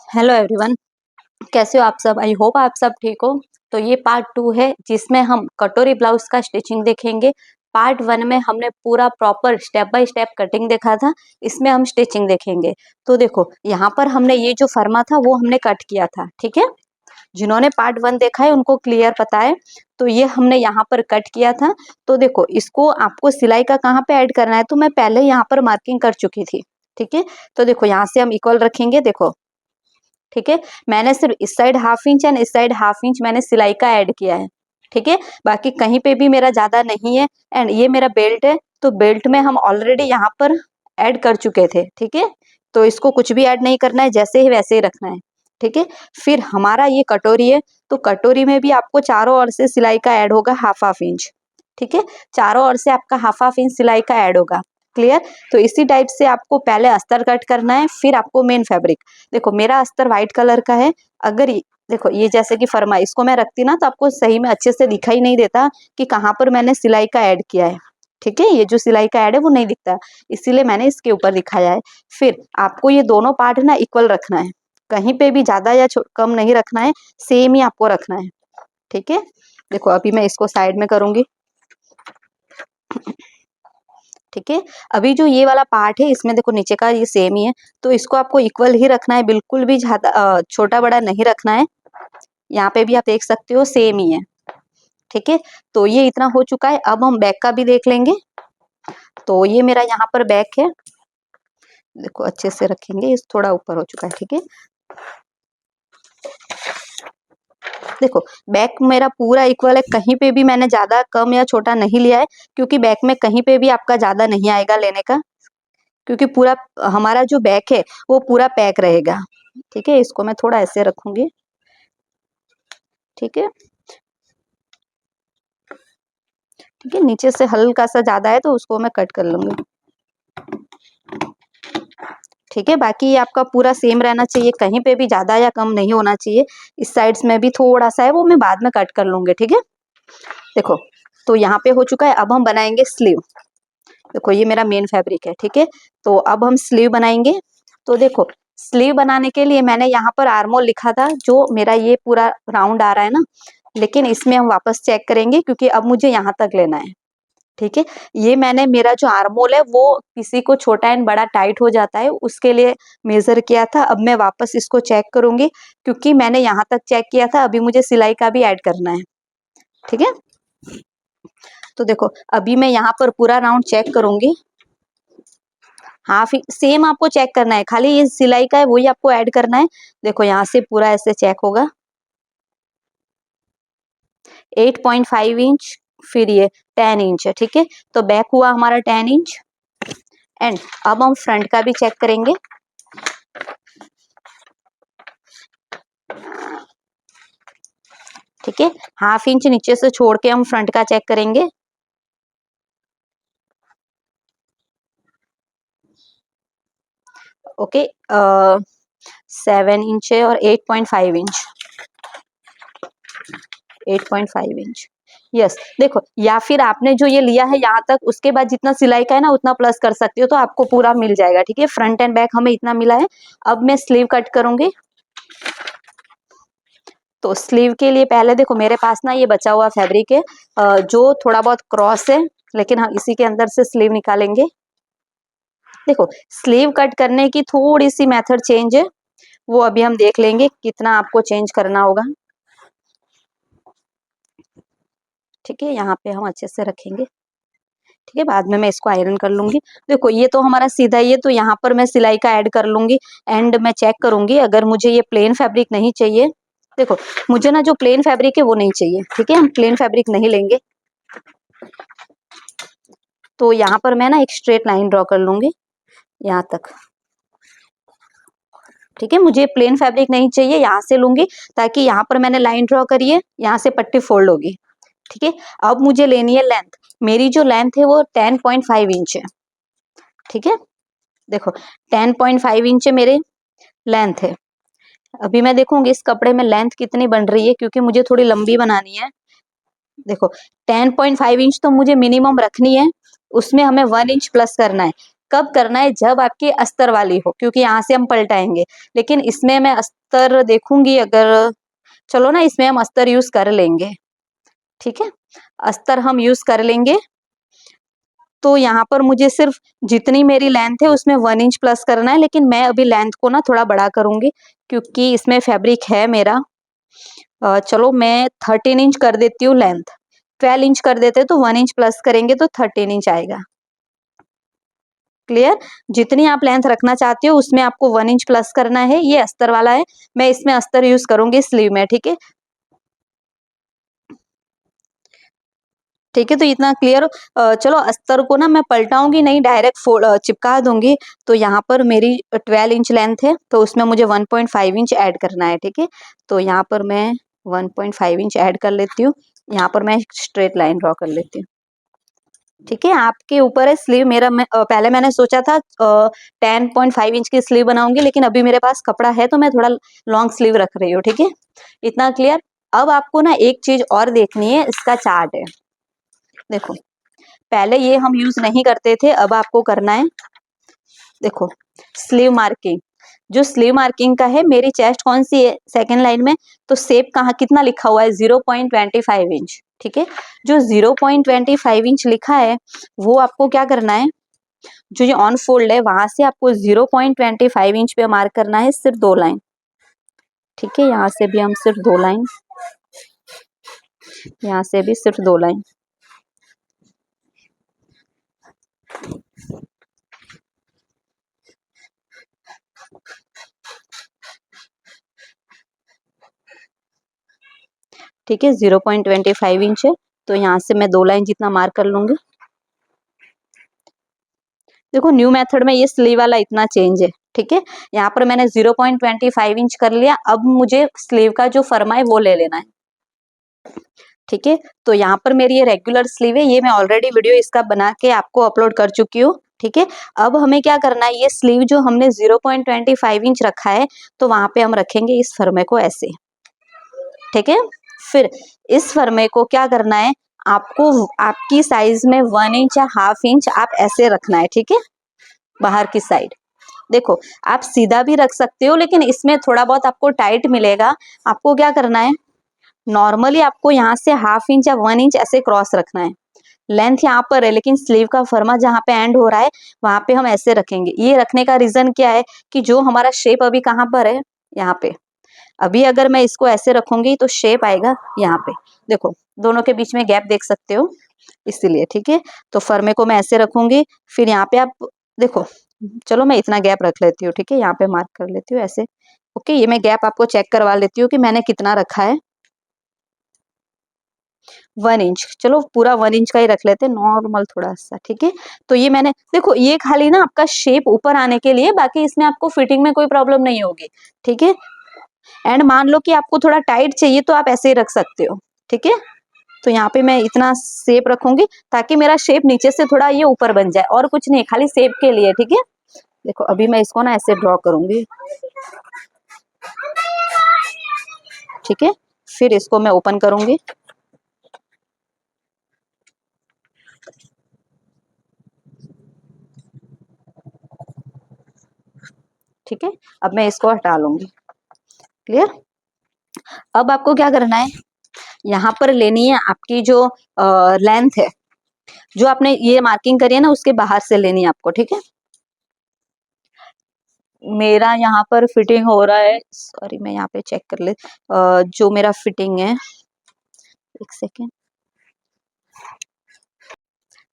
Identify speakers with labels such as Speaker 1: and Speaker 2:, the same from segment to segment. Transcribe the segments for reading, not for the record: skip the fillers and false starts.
Speaker 1: Hello everyone, कैसे हो आप सब। आई होप आप सब ठीक हो। तो ये पार्ट 2 है जिसमें हम कटोरी ब्लाउज का स्टिचिंग देखेंगे। पार्ट 1 में हमने पूरा proper step by step cutting देखा था, इसमें हम स्टिचिंग देखेंगे। तो देखो यहाँ पर हमने ये जो फर्मा था वो हमने कट किया था, ठीक है। जिन्होंने पार्ट 1 देखा है उनको क्लियर पता है। तो ये हमने यहाँ पर कट किया था। तो देखो इसको आपको सिलाई का कहाँ पे ऐड करना है, तो मैं पहले यहाँ पर मार्किंग कर चुकी थी, ठीक है। तो देखो यहाँ से हम इक्वल रखेंगे, देखो ठीक है। मैंने सिर्फ इस साइड ½ इंच एंड इस साइड ½ इंच मैंने सिलाई का ऐड किया है, ठीक है। बाकी कहीं पे भी मेरा ज्यादा नहीं है। एंड ये मेरा बेल्ट है, तो बेल्ट में हम ऑलरेडी यहाँ पर ऐड कर चुके थे, ठीक है। तो इसको कुछ भी ऐड नहीं करना है, जैसे ही वैसे ही रखना है, ठीक है। फिर हमारा ये कटोरी है, तो कटोरी में भी आपको चारों ओर से सिलाई का ऐड होगा ½ इंच, ठीक है। चारों ओर से आपका ½ इंच सिलाई का ऐड होगा, क्लियर। तो इसी टाइप से आपको पहले अस्तर कट करना है, फिर आपको मेन फैब्रिक। देखो मेरा अस्तर व्हाइट कलर का है। अगर देखो ये जैसे कि फरमा इसको मैं रखती ना, तो आपको सही में अच्छे से दिखाई नहीं देता कि कहाँ पर मैंने सिलाई का ऐड किया है, ठीक है। ये जो सिलाई का ऐड है वो नहीं दिखता, इसीलिए मैंने इसके ऊपर दिखाया है। फिर आपको ये दोनों पार्ट ना इक्वल रखना है, कहीं पे भी ज्यादा या कम नहीं रखना है, सेम ही आपको रखना है, ठीक है। देखो अभी मैं इसको साइड में करूंगी, ठीक है। अभी जो ये वाला पार्ट है इसमें देखो नीचे का ये सेम ही है, तो इसको आपको इक्वल ही रखना है, बिल्कुल भी ज्यादा छोटा बड़ा नहीं रखना है। यहाँ पे भी आप देख सकते हो सेम ही है, ठीक है। तो ये इतना हो चुका है। अब हम बैक का भी देख लेंगे। तो ये मेरा यहाँ पर बैक है, देखो अच्छे से रखेंगे, इस थोड़ा ऊपर हो चुका है, ठीक है। देखो बैक मेरा पूरा इक्वल है, कहीं पे भी मैंने ज्यादा कम या छोटा नहीं लिया है, क्योंकि बैक में कहीं पे भी आपका ज्यादा नहीं आएगा लेने का, क्योंकि पूरा हमारा जो बैक है वो पूरा पैक रहेगा, ठीक है। इसको मैं थोड़ा ऐसे रखूंगी, ठीक है, ठीक है। नीचे से हल्का सा ज्यादा है तो उसको मैं कट कर लूंगी, ठीक है। बाकी ये आपका पूरा सेम रहना चाहिए, कहीं पे भी ज्यादा या कम नहीं होना चाहिए। इस साइड्स में भी थोड़ा सा है, वो मैं बाद में कट कर लूंगी, ठीक है। देखो तो यहाँ पे हो चुका है। अब हम बनाएंगे स्लीव। देखो ये मेरा मेन फैब्रिक है, ठीक है। तो अब हम स्लीव बनाएंगे। तो देखो स्लीव बनाने के लिए मैंने यहाँ पर आर्मोल लिखा था, जो मेरा ये पूरा राउंड आ रहा है ना, लेकिन इसमें हम वापस चेक करेंगे क्योंकि अब मुझे यहाँ तक लेना है, ठीक है। ये मैंने मेरा जो आर्मोल है वो किसी को छोटा एंड बड़ा टाइट हो जाता है, उसके लिए मेजर किया था। अब मैं वापस इसको चेक करूंगी, क्योंकि मैंने यहाँ तक चेक किया था, अभी मुझे सिलाई का भी ऐड करना है, ठीक है। तो देखो अभी मैं यहाँ पर पूरा राउंड चेक करूंगी। सेम आपको चेक करना है, खाली ये सिलाई का है वही आपको ऐड करना है। देखो यहाँ से पूरा ऐसे चेक होगा, 8.5 इंच, फिर ये 10 इंच है, ठीक है। तो बैक हुआ हमारा 10 इंच। एंड अब हम फ्रंट का भी चेक करेंगे। ठीक है, ½ इंच नीचे से छोड़ के हम फ्रंट का चेक करेंगे। ओके, 7 इंच है और 8.5 इंच, 8.5 इंच, यस। देखो या फिर आपने जो ये लिया है यहाँ तक, उसके बाद जितना सिलाई का है ना उतना प्लस कर सकते हो, तो आपको पूरा मिल जाएगा, ठीक है। फ्रंट एंड बैक हमें इतना मिला है। अब मैं स्लीव कट करूंगी। तो स्लीव के लिए पहले देखो मेरे पास ना ये बचा हुआ फैब्रिक है, जो थोड़ा बहुत क्रॉस है, लेकिन हम इसी के अंदर से स्लीव निकालेंगे। देखो स्लीव कट करने की थोड़ी सी मेथड चेंज है, वो अभी हम देख लेंगे कितना आपको चेंज करना होगा, ठीक है। यहाँ पे हम अच्छे से रखेंगे, ठीक है। बाद में मैं इसको आयरन कर लूंगी। देखो ये तो हमारा सीधा ही है, तो यहाँ पर मैं सिलाई का ऐड कर लूंगी। एंड मैं चेक करूंगी, अगर मुझे ये प्लेन फैब्रिक नहीं चाहिए, देखो मुझे ना जो प्लेन फैब्रिक है वो नहीं चाहिए, ठीक है। हम प्लेन फैब्रिक नहीं लेंगे। तो यहाँ पर मैं ना एक स्ट्रेट लाइन ड्रॉ कर लूंगी यहाँ तक, ठीक है। मुझे प्लेन फैब्रिक नहीं चाहिए, यहाँ से लूंगी, ताकि यहाँ पर मैंने लाइन ड्रॉ करी है, यहाँ से पट्टी फोल्ड होगी, ठीक है। अब मुझे लेनी है लेंथ। मेरी जो लेंथ है वो 10.5 इंच है, ठीक है। देखो 10.5 इंच मेरे लेंथ है। अभी मैं देखूंगी इस कपड़े में लेंथ कितनी बन रही है, क्योंकि मुझे थोड़ी लंबी बनानी है। देखो 10.5 इंच तो मुझे मिनिमम रखनी है, उसमें हमें 1 इंच प्लस करना है। कब करना है? जब आपकी अस्तर वाली हो, क्योंकि यहाँ से हम पलटाएंगे। लेकिन इसमें मैं अस्तर देखूंगी, अगर चलो ना इसमें हम अस्तर यूज कर लेंगे, ठीक है, अस्तर हम यूज कर लेंगे। तो यहाँ पर मुझे सिर्फ जितनी मेरी लेंथ है उसमें 1 इंच प्लस करना है, लेकिन मैं अभी लेंथ को ना थोड़ा बड़ा करूंगी क्योंकि इसमें फैब्रिक है मेरा। चलो मैं 13 इंच कर देती हूँ लेंथ। 12 इंच कर देते तो 1 इंच प्लस करेंगे तो 13 इंच आएगा। क्लियर? जितनी आप लेंथ रखना चाहती हो उसमें आपको 1 इंच प्लस करना है। ये अस्तर वाला है, मैं इसमें अस्तर यूज करूंगी स्लीव में, ठीक है। ठीक है, तो इतना क्लियर हो। चलो अस्तर को ना मैं पलटाऊंगी नहीं, डायरेक्ट चिपका दूंगी। तो यहाँ पर मेरी 12 इंच लेंथ है, तो उसमें मुझे 1.5 इंच ऐड करना है, ठीक है। तो यहाँ पर मैं 1.5 इंच ऐड कर लेती हूँ। यहाँ पर मैं स्ट्रेट लाइन ड्रॉ कर लेती हूँ, ठीक है। आपके ऊपर है स्लीव। पहले मैंने सोचा था 10.5 इंच की स्लीव बनाऊंगी, लेकिन अभी मेरे पास कपड़ा है तो मैं थोड़ा लॉन्ग स्लीव रख रही हूँ, ठीक है। इतना क्लियर। अब आपको ना एक चीज और देखनी है, इसका चार्ट है। देखो, पहले ये हम यूज नहीं करते थे, अब आपको करना है। देखो, स्लीव मार्किंग, जो स्लीव मार्किंग का है, मेरी चेस्ट कौन सी है? सेकंड लाइन में। तो शेप कहाँ कितना लिखा हुआ है? 0.25 इंच, ठीक है। जो 0.25 इंच लिखा है वो आपको क्या करना है, जो ये ऑन फोल्ड है वहां से आपको 0.25 इंच पे मार्क करना है, सिर्फ 2 लाइन, ठीक है। यहाँ से भी हम सिर्फ 2 लाइन, यहाँ से भी सिर्फ 2 लाइन। ठीक है, 0.25 इंच है, तो यहाँ से मैं 2 लाइन जितना मार्क कर लूंगी। देखो, न्यू मेथड में ये स्लीव वाला इतना चेंज है, ठीक है। यहाँ पर मैंने 0.25 इंच कर लिया। अब मुझे स्लीव का जो फर्मा है वो ले लेना है, ठीक है। तो यहाँ पर मेरी ये रेगुलर स्लीव है, ये मैं ऑलरेडी वीडियो इसका बना के आपको अपलोड कर चुकी हूँ, ठीक है। अब हमें क्या करना है, ये स्लीव जो हमने 0.25 इंच रखा है, तो वहां पे हम रखेंगे इस फर्मे को ऐसे, ठीक है। फिर इस फर्मे को क्या करना है, आपको आपकी साइज में 1 इंच या हाफ इंच आप ऐसे रखना है, ठीक है, बाहर की साइड। देखो, आप सीधा भी रख सकते हो, लेकिन इसमें थोड़ा बहुत आपको टाइट मिलेगा। आपको क्या करना है, नॉर्मली आपको यहाँ से हाफ इंच या 1 इंच ऐसे क्रॉस रखना है। लेंथ यहाँ पर है, लेकिन स्लीव का फर्मा जहाँ पे एंड हो रहा है वहां पे हम ऐसे रखेंगे। ये रखने का रीजन क्या है कि जो हमारा शेप अभी कहाँ पर है, यहाँ पे। अभी अगर मैं इसको ऐसे रखूंगी तो शेप आएगा यहाँ पे। देखो, दोनों के बीच में गैप देख सकते हो, इसीलिए, ठीक है। तो फर्मे को मैं ऐसे रखूंगी, फिर यहाँ पे आप देखो, चलो मैं इतना गैप रख लेती हूँ, ठीक है। यहाँ पे मार्क कर लेती हूँ ऐसे, ओके। ये मैं गैप आपको चेक करवा लेती हूँ कि मैंने कितना रखा है। 1 इंच, चलो पूरा 1 इंच का ही रख लेते हैं, नॉर्मल थोड़ा सा, ठीक है। तो ये मैंने, देखो ये खाली ना आपका शेप ऊपर आने के लिए, बाकी इसमें आपको फिटिंग में कोई प्रॉब्लम नहीं होगी, ठीक है। एंड मान लो कि आपको थोड़ा टाइट चाहिए तो आप ऐसे ही रख सकते हो, ठीक है। तो यहाँ पे मैं इतना शेप रखूंगी ताकि मेरा शेप नीचे से थोड़ा ये ऊपर बन जाए, और कुछ नहीं, खाली शेप के लिए, ठीक है। देखो, अभी मैं इसको ना ऐसे ड्रॉ करूंगी, ठीक है। फिर इसको मैं ओपन करूंगी, ठीक है। अब मैं इसको हटा लूंगी, क्लियर। अब आपको क्या करना है, यहाँ पर लेनी है आपकी जो लेंथ है, जो आपने ये मार्किंग करी है ना, उसके बाहर से लेनी है आपको, ठीक है। मेरा यहाँ पर फिटिंग हो रहा है, सॉरी मैं यहाँ पे चेक कर ले, जो मेरा फिटिंग है, एक सेकेंड,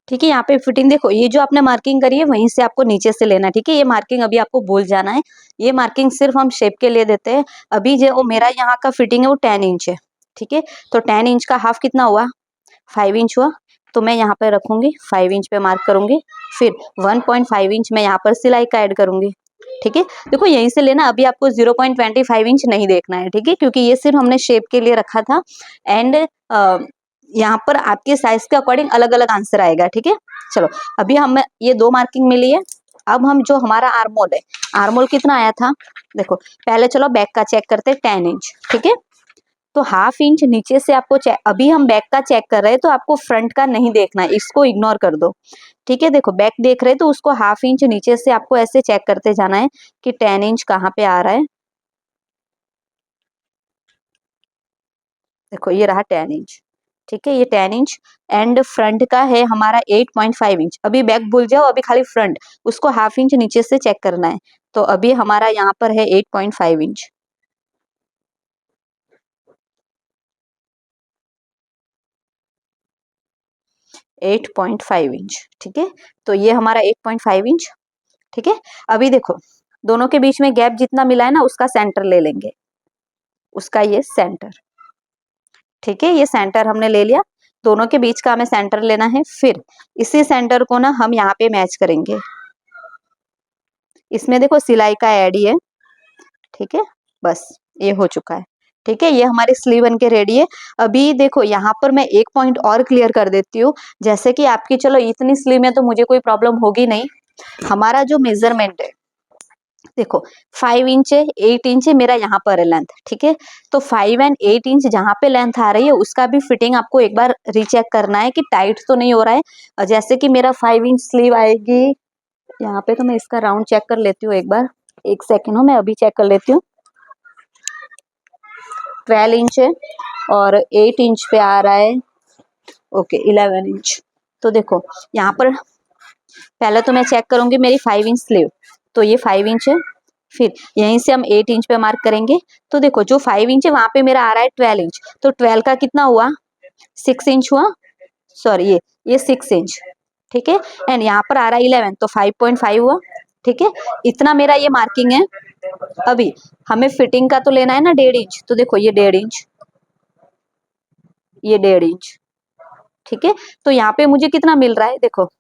Speaker 1: ठीक है। यहाँ पे फिटिंग देखो, ये जो आपने मार्किंग करी है वहीं से आपको नीचे से लेना है, ठीक है। ये मार्किंग अभी आपको भूल जाना है, ये मार्किंग सिर्फ हम शेप के लिए देते हैं। अभी जो मेरा यहाँ का फिटिंग है वो 10 इंच है, ठीक है। तो 10 इंच का हाफ कितना हुआ? 5 इंच हुआ। तो मैं यहाँ पे रखूंगी 5 इंच पे मार्क करूंगी, फिर 1.5 इंच मैं यहाँ पर सिलाई का ऐड करूंगी, ठीक है। देखो, यहीं से लेना, अभी आपको 0.25 इंच नहीं देखना है, ठीक है, क्योंकि ये सिर्फ हमने शेप के लिए रखा था। एंड यहाँ पर आपके साइज के अकॉर्डिंग अलग अलग आंसर आएगा, ठीक है। चलो, अभी हमें ये 2 मार्किंग मिली है। अब हम जो हमारा आर्मोल है, आर्मोल कितना आया था, देखो पहले चलो बैक का चेक करते हैं, 10 इंच, ठीक है। तो हाफ इंच नीचे से आपको चेक, अभी हम बैक का चेक कर रहे हैं तो आपको फ्रंट का नहीं देखना है, इसको इग्नोर कर दो। ठीक है, देखो बैक देख रहे हैं तो उसको हाफ इंच नीचे से आपको ऐसे चेक करते जाना है कि 10 इंच कहाँ पे आ रहा है। देखो ये रहा 10 इंच। ठीक है, ये 10 इंच एंड फ्रंट का है हमारा 8.5 इंच। अभी बैक भूल जाओ, अभी खाली फ्रंट, उसको हाफ इंच नीचे से चेक करना है। तो अभी हमारा यहाँ पर है 8.5 इंच। 8.5 इंच। ठीक है, तो ये हमारा 8.5 इंच। ठीक है, अभी देखो दोनों के बीच में गैप जितना मिला है ना, उसका सेंटर ले लेंगे, उसका ये सेंटर। ठीक है, ये सेंटर हमने ले लिया, दोनों के बीच का हमें सेंटर लेना है। फिर इसी सेंटर को ना हम यहाँ पे मैच करेंगे। इसमें देखो सिलाई का ऐड ही है। ठीक है, बस ये हो चुका है। ठीक है, ये हमारी स्लीव बन के रेडी है। अभी देखो यहाँ पर मैं एक पॉइंट और क्लियर कर देती हूँ, जैसे कि आपकी चलो इतनी स्लीव में तो मुझे कोई प्रॉब्लम होगी नहीं। हमारा जो मेजरमेंट है देखो 5 इंच है, 8 इंच है मेरा यहाँ पर है लेंथ। ठीक है, तो 5 एंड 8 इंच जहाँ पे लेंथ आ रही है उसका भी फिटिंग आपको एक बार रीचेक करना है कि टाइट तो नहीं हो रहा है। जैसे कि मेरा 5 इंच स्लीव आएगी यहाँ पे, तो मैं इसका राउंड चेक कर लेती हूँ एक बार, एक सेकेंड हो, मैं अभी चेक कर लेती हूँ। 12 इंच है और 8 इंच पे आ रहा है, ओके 11 इंच। तो देखो यहाँ पर पहले तो मैं चेक करूंगी मेरी 5 इंच स्लीव, तो ये 5 इंच है। फिर यहीं से हम 8 इंच पे मार्क करेंगे। तो देखो जो 5 इंच है वहां पे मेरा आ रहा है 12 इंच, तो 12 का कितना हुआ, 6 इंच हुआ, सॉरी ये 6 इंच। ठीक है, एंड यहाँ पर आ रहा है 11, तो 5.5 हुआ। ठीक है, इतना मेरा ये मार्किंग है। अभी हमें फिटिंग का तो लेना है ना 1.5 इंच, तो देखो ये 1.5 इंच, ये 1.5 इंच। ठीक है, तो यहाँ पे मुझे कितना मिल रहा है, देखो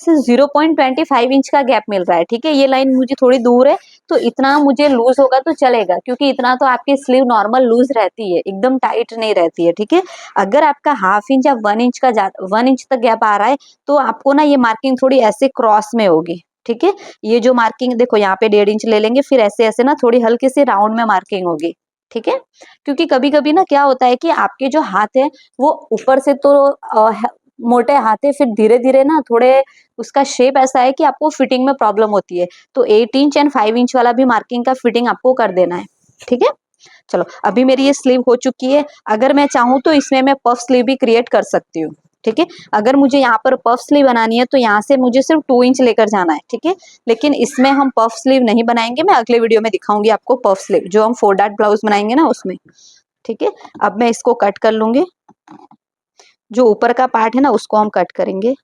Speaker 1: सिर्फ 0.25 इंच का गैप मिल रहा है। ठीक है, ये लाइन मुझे थोड़ी दूर है, तो इतना मुझे लूज होगा तो चलेगा, क्योंकि इतना तो आपकी स्लीव नॉर्मल लूज रहती है, एकदम टाइट नहीं रहती है। ठीक है, अगर आपका हाफ इंच या 1 इंच का 1 इंच तक गैप आ रहा है तो आपको ना ये मार्किंग थोड़ी ऐसे क्रॉस में होगी। ठीक है, ये जो मार्किंग देखो यहाँ पे 1.5 इंच ले लेंगे, फिर ऐसे ऐसे ना थोड़ी हल्की सी राउंड में मार्किंग होगी। ठीक है, क्योंकि कभी कभी ना क्या होता है कि आपके जो हाथ है वो ऊपर से तो मोटे हाथ है, फिर धीरे धीरे ना थोड़े उसका शेप ऐसा है कि आपको फिटिंग में प्रॉब्लम होती है। तो 8 इंच एंड 5 इंच वाला भी मार्किंग का फिटिंग आपको कर देना है। ठीक है, चलो अभी मेरी ये स्लीव हो चुकी है। अगर मैं चाहूँ तो इसमें मैं पफ स्लीव भी क्रिएट कर सकती हूँ। ठीक है, अगर मुझे यहाँ पर पफ स्लीव बनानी है तो यहाँ से मुझे सिर्फ 2 इंच लेकर जाना है। ठीक है, लेकिन इसमें हम पफ स्लीव नहीं बनाएंगे, मैं अगले वीडियो में दिखाऊंगी आपको पफ स्लीव, जो हम 4 डॉट ब्लाउज बनाएंगे ना उसमें। ठीक है, अब मैं इसको कट कर लूंगी, जो ऊपर का पार्ट है ना उसको हम कट करेंगे।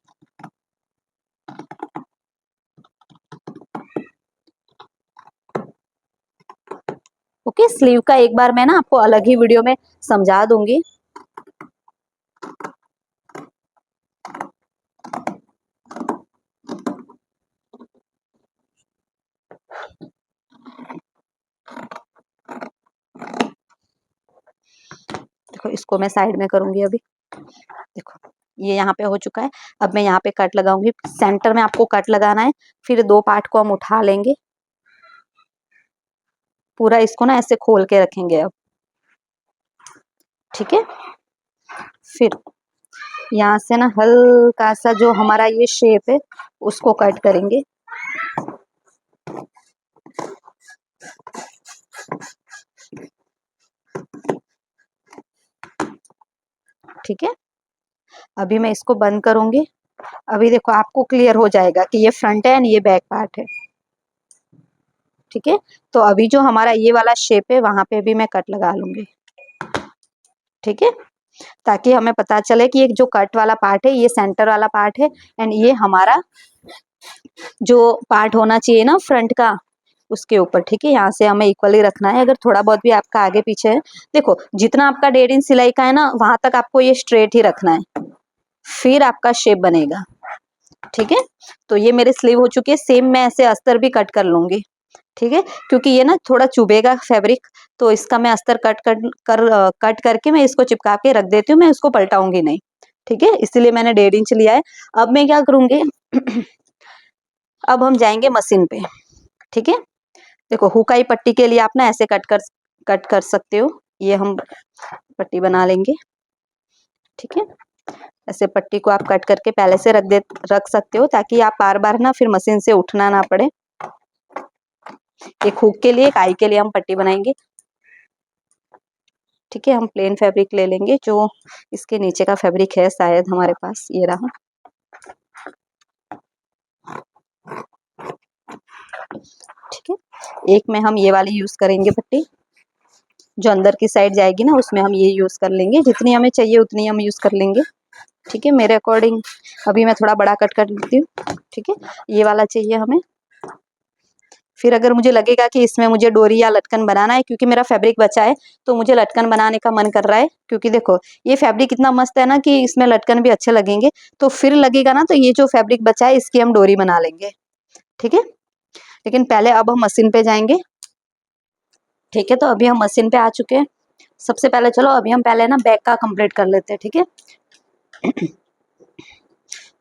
Speaker 1: ओके, स्लीव का एक बार मैं ना आपको अलग ही वीडियो में समझा दूंगी। देखो इसको मैं साइड में करूंगी अभी। देखो ये यहाँ पे हो चुका है, अब मैं यहाँ पे कट लगाऊंगी, सेंटर में आपको कट लगाना है। फिर 2 पार्ट को हम उठा लेंगे, पूरा इसको ना ऐसे खोल के रखेंगे अब। ठीक है, फिर यहाँ से ना हल्का सा जो हमारा ये शेप है उसको कट करेंगे। ठीक है, अभी मैं इसको बंद करूंगी। अभी देखो आपको क्लियर हो जाएगा कि ये फ्रंट है एंड ये बैक पार्ट है। ठीक है, तो अभी जो हमारा ये वाला शेप है वहां पे भी मैं कट लगा लूंगी। ठीक है, ताकि हमें पता चले कि एक जो कट वाला पार्ट है ये सेंटर वाला पार्ट है, एंड ये हमारा जो पार्ट होना चाहिए ना फ्रंट का उसके ऊपर। ठीक है, यहाँ से हमें इक्वली रखना है। अगर थोड़ा बहुत भी आपका आगे पीछे है, देखो जितना आपका 1.5 इंच सिलाई का है ना वहां तक आपको ये स्ट्रेट ही रखना है, फिर आपका शेप बनेगा। ठीक है, तो ये मेरी स्लीव हो चुकी है। सेम मैं ऐसे अस्तर भी कट कर लूंगी। ठीक है, क्योंकि ये ना थोड़ा चुभेगा फैब्रिक, तो इसका मैं अस्तर कट करके मैं इसको चिपका के रख देती हूँ, मैं इसको पलटाऊंगी नहीं। ठीक है, इसीलिए मैंने 1.5 इंच लिया है। अब मैं क्या करूंगी अब हम जाएंगे मशीन पे। ठीक है, देखो हुकाई पट्टी के लिए आप ना ऐसे कट कर सकते हो। ये हम पट्टी बना लेंगे। ठीक है, ऐसे पट्टी को आप कट करके पहले से रख सकते हो, ताकि आप बार बार ना फिर मशीन से उठना ना पड़े। एक हुक के लिए, एक आई के लिए हम पट्टी बनाएंगे। ठीक है, हम प्लेन फैब्रिक ले लेंगे, जो इसके नीचे का फैब्रिक है शायद हमारे पास, ये रहा। ठीक है, एक में हम ये वाली यूज करेंगे पट्टी, जो अंदर की साइड जाएगी ना, उसमें हम ये यूज कर लेंगे। जितनी हमें चाहिए उतनी हम यूज कर लेंगे। ठीक है, मेरे अकॉर्डिंग अभी मैं थोड़ा बड़ा कट कर लेती हूँ। ठीक है, ये वाला चाहिए हमें। फिर अगर मुझे लगेगा कि इसमें मुझे डोरी या लटकन बनाना है, क्योंकि मेरा फैब्रिक बचा है तो मुझे लटकन बनाने का मन कर रहा है, क्योंकि देखो ये फैब्रिक इतना मस्त है ना कि इसमें लटकन भी अच्छे लगेंगे। तो फिर लगेगा ना, तो ये जो फैब्रिक बचा है इसकी हम डोरी बना लेंगे। ठीक है, लेकिन पहले अब हम मशीन पे जाएंगे। ठीक है, तो अभी हम मशीन पे आ चुके हैं। सबसे पहले चलो अभी हम पहले ना बैक का कंप्लीट कर लेते हैं। ठीक है,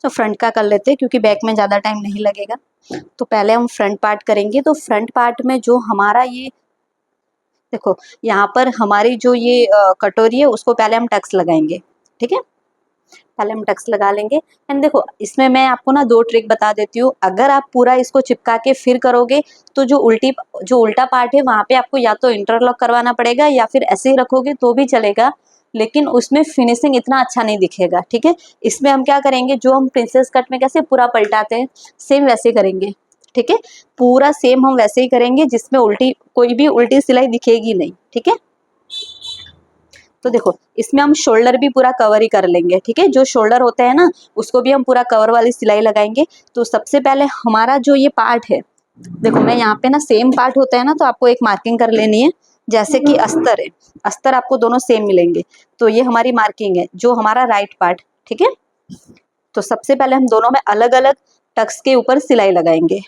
Speaker 1: तो फ्रंट का कर लेते हैं, क्योंकि बैक में ज़्यादा टाइम नहीं लगेगा। तो पहले हम फ्रंट पार्ट करेंगे। तो फ्रंट पार्ट में जो हमारा ये देखो, यहाँ पर हमारी जो ये कटोरी है उसको पहले हम टक्स लगाएंगे। ठीक है, पहले हम टक्स लगा लेंगे। एंड देखो, इसमें मैं आपको ना 2 ट्रिक बता देती हूँ। अगर आप पूरा इसको चिपका के फिर करोगे तो जो उल्टा पार्ट है वहाँ पे आपको या तो इंटरलॉक करवाना पड़ेगा, या फिर ऐसे ही रखोगे तो भी चलेगा, लेकिन उसमें फिनिशिंग इतना अच्छा नहीं दिखेगा। ठीक है, इसमें हम क्या करेंगे, जो हम प्रिंसेस कट में कैसे पूरा पलटाते हैं, सेम वैसे करेंगे। ठीक है, पूरा सेम हम वैसे ही करेंगे, जिसमें कोई भी उल्टी सिलाई दिखेगी नहीं। ठीक है, तो देखो इसमें हम शोल्डर भी पूरा कवर ही कर लेंगे। ठीक है, जो शोल्डर होता है ना, उसको भी हम पूरा कवर वाली सिलाई लगाएंगे। तो सबसे पहले हमारा जो ये पार्ट है, देखो मैं यहाँ पे ना सेम पार्ट होता है ना, तो आपको एक मार्किंग कर लेनी है। जैसे कि अस्तर है, अस्तर आपको दोनों सेम मिलेंगे, तो ये हमारी मार्किंग है, जो हमारा राइट पार्ट। ठीक है, तो सबसे पहले हम दोनों में अलग अलग टक्स के ऊपर सिलाई लगाएंगे।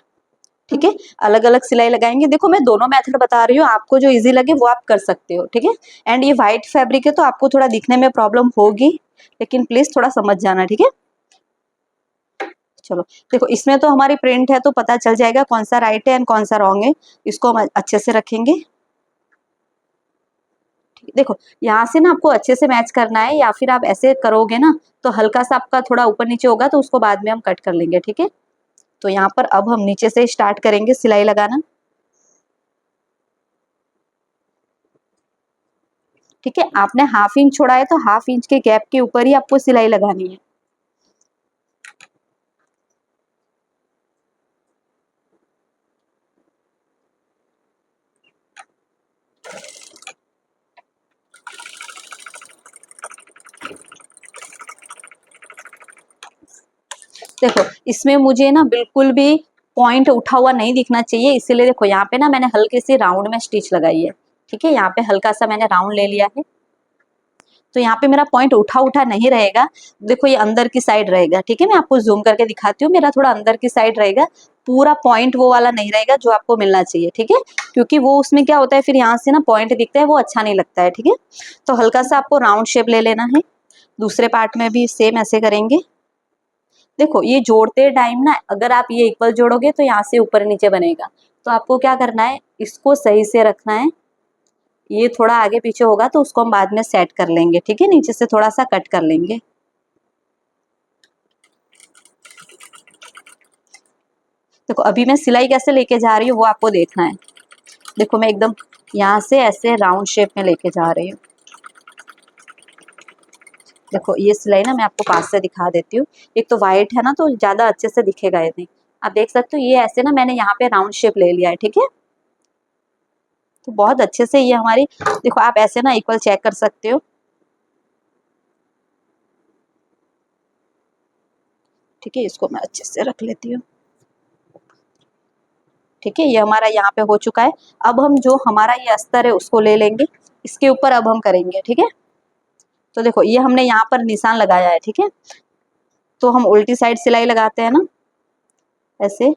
Speaker 1: ठीक है, अलग अलग सिलाई लगाएंगे। देखो मैं दोनों मेथड बता रही हूँ, आपको जो इजी लगे वो आप कर सकते हो। ठीक है, एंड ये व्हाइट फैब्रिक है तो आपको थोड़ा दिखने में प्रॉब्लम होगी, लेकिन प्लीज थोड़ा समझ जाना। ठीक है, चलो देखो इसमें तो हमारी प्रिंट है, तो पता चल जाएगा कौन सा राइट है एंड कौन सा रॉन्ग है। इसको हम अच्छे से रखेंगे। देखो यहाँ से ना आपको अच्छे से मैच करना है, या फिर आप ऐसे करोगे ना तो हल्का सा आपका थोड़ा ऊपर नीचे होगा, तो उसको बाद में हम कट कर लेंगे। ठीक है, तो यहाँ पर अब हम नीचे से स्टार्ट करेंगे सिलाई लगाना। ठीक है, आपने ½ इंच छोड़ा है, तो ½ इंच के गैप के ऊपर ही आपको सिलाई लगानी है। देखो इसमें मुझे ना बिल्कुल भी पॉइंट उठा हुआ नहीं दिखना चाहिए, इसीलिए देखो यहाँ पे ना मैंने हल्की सी राउंड में स्टिच लगाई है। ठीक है, यहाँ पे हल्का सा मैंने राउंड ले लिया है, तो यहाँ पे मेरा पॉइंट उठा उठा नहीं रहेगा। देखो ये अंदर की साइड रहेगा। ठीक है, मैं आपको जूम करके दिखाती हूँ, मेरा थोड़ा अंदर की साइड रहेगा, पूरा पॉइंट वो वाला नहीं रहेगा जो आपको मिलना चाहिए। ठीक है, क्योंकि वो उसमें क्या होता है, फिर यहाँ से ना पॉइंट दिखता है, वो अच्छा नहीं लगता है। ठीक है, तो हल्का सा आपको राउंड शेप ले लेना है। दूसरे पार्ट में भी सेम ऐसे करेंगे। देखो ये जोड़ते टाइम ना, अगर आप ये इक्वल जोड़ोगे तो यहाँ से ऊपर नीचे बनेगा, तो आपको क्या करना है, इसको सही से रखना है। ये थोड़ा आगे पीछे होगा तो उसको हम बाद में सेट कर लेंगे। ठीक है, नीचे से थोड़ा सा कट कर लेंगे। देखो अभी मैं सिलाई कैसे लेके जा रही हूँ वो आपको देखना है। देखो मैं एकदम यहाँ से ऐसे राउंड शेप में लेके जा रही हूँ। देखो ये सिलाई ना मैं आपको पास से दिखा देती हूँ। एक तो वाइट है ना, तो ज्यादा अच्छे से दिखेगा ये नहीं। आप देख सकते हो, ये ऐसे ना मैंने यहाँ पे राउंड शेप ले लिया है। ठीक है, तो बहुत अच्छे से ये हमारी, देखो आप ऐसे ना इक्वल चेक कर सकते हो। ठीक है, इसको मैं अच्छे से रख लेती हूँ। ठीक है, ये हमारा यहाँ पे हो चुका है। अब हम जो हमारा ये अस्तर है उसको ले लेंगे, इसके ऊपर अब हम करेंगे। ठीक है, तो देखो ये हमने यहाँ पर निशान लगाया है। ठीक है, तो हम उल्टी साइड सिलाई लगाते हैं ना, ऐसे।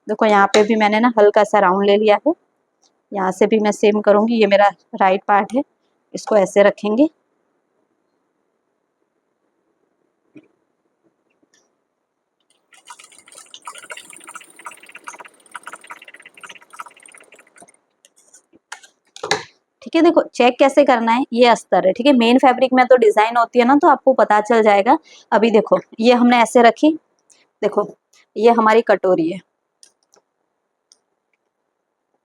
Speaker 1: देखो यहाँ पे भी मैंने ना हल्का सा राउंड ले लिया है। यहाँ से भी मैं सेम करूँगी। ये मेरा राइट पार्ट है, इसको ऐसे रखेंगे। ठीक है, देखो चेक कैसे करना है, ये अस्तर है। ठीक है, मेन फैब्रिक में तो डिजाइन होती है ना, तो आपको पता चल जाएगा। अभी देखो ये हमने ऐसे रखी, देखो ये हमारी कटोरी है।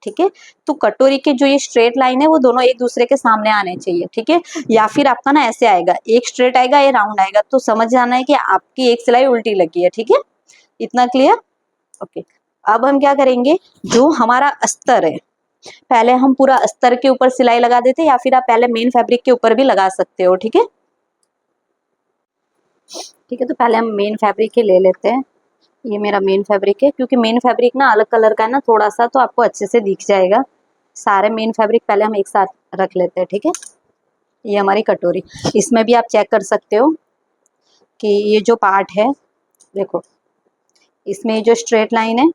Speaker 1: ठीक है, तो कटोरी के जो ये स्ट्रेट लाइन है वो दोनों एक दूसरे के सामने आने चाहिए। ठीक है, या फिर आपका ना ऐसे आएगा, एक स्ट्रेट आएगा, ये राउंड आएगा, तो समझ जाना है कि आपकी एक सिलाई उल्टी लगी है। ठीक है, इतना क्लियर। ओके, अब हम क्या करेंगे, जो हमारा अस्तर है, पहले हम पूरा अस्तर के ऊपर सिलाई लगा देते हैं, या फिर आप पहले मेन फैब्रिक के ऊपर भी लगा सकते हो। ठीक है, ठीक है, तो पहले हम मेन फैब्रिक ही ले लेते हैं। ये मेरा मेन फैब्रिक है, क्योंकि मेन फैब्रिक ना अलग कलर का है ना थोड़ा सा, तो आपको अच्छे से दिख जाएगा। सारे मेन फैब्रिक पहले हम एक साथ रख लेते हैं। ठीक है, ये हमारी कटोरी, इसमें भी आप चेक कर सकते हो कि ये जो पार्ट है, देखो इसमें जो स्ट्रेट लाइन है,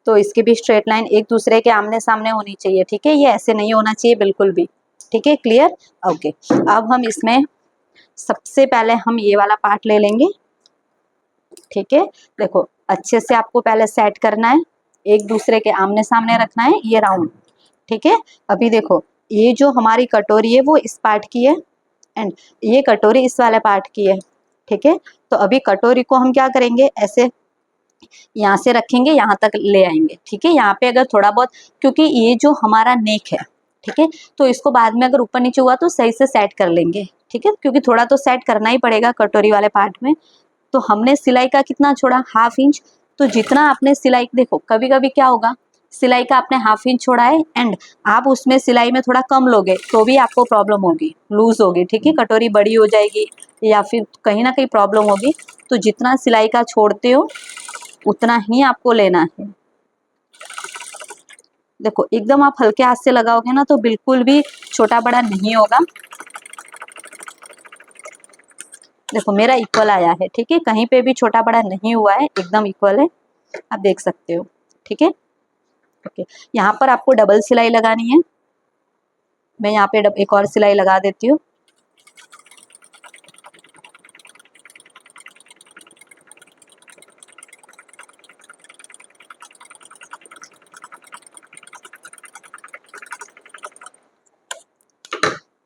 Speaker 1: तो इसकी भी स्ट्रेट लाइन एक दूसरे के आमने सामने होनी चाहिए। ठीक है, ये ऐसे नहीं होना चाहिए बिल्कुल भी। ठीक है, क्लियर। ओके, अब हम इसमें सबसे पहले हम ये वाला पार्ट ले लेंगे। ठीक है, देखो अच्छे से आपको पहले सेट करना है, एक दूसरे के आमने सामने रखना है, ये राउंड। ठीक है, अभी देखो ये जो हमारी कटोरी है वो इस पार्ट की है, एंड ये कटोरी इस वाले पार्ट की है। ठीक है, तो अभी कटोरी को हम क्या करेंगे, ऐसे यहाँ से रखेंगे, यहाँ तक ले आएंगे। ठीक है, यहाँ पे अगर थोड़ा बहुत, क्योंकि ये जो हमारा नेक है, ठीक है, तो इसको बाद में अगर ऊपर नीचे हुआ तो सही से सेट कर लेंगे। ठीक है, क्योंकि थोड़ा तो सेट करना ही पड़ेगा कटोरी वाले पार्ट में। तो हमने सिलाई का कितना छोड़ा, 1/2 इंच। तो जितना आपने सिलाई, देखो कभी कभी क्या होगा, सिलाई का आपने 1/2 इंच छोड़ा है, एंड आप उसमें सिलाई में थोड़ा कम लोगे तो भी आपको प्रॉब्लम होगी, लूज होगी। ठीक है, कटोरी बड़ी हो जाएगी या फिर कहीं ना कहीं प्रॉब्लम होगी। तो जितना सिलाई का छोड़ते हो उतना ही आपको लेना है। देखो एकदम आप हल्के हाथ से लगाओगे ना तो बिल्कुल भी छोटा बड़ा नहीं होगा। देखो मेरा इक्वल आया है। ठीक है, कहीं पे भी छोटा बड़ा नहीं हुआ है, एकदम इक्वल है, आप देख सकते हो। ठीक है, ओके, यहाँ पर आपको डबल सिलाई लगानी है। मैं यहाँ पे एक और सिलाई लगा देती हूँ।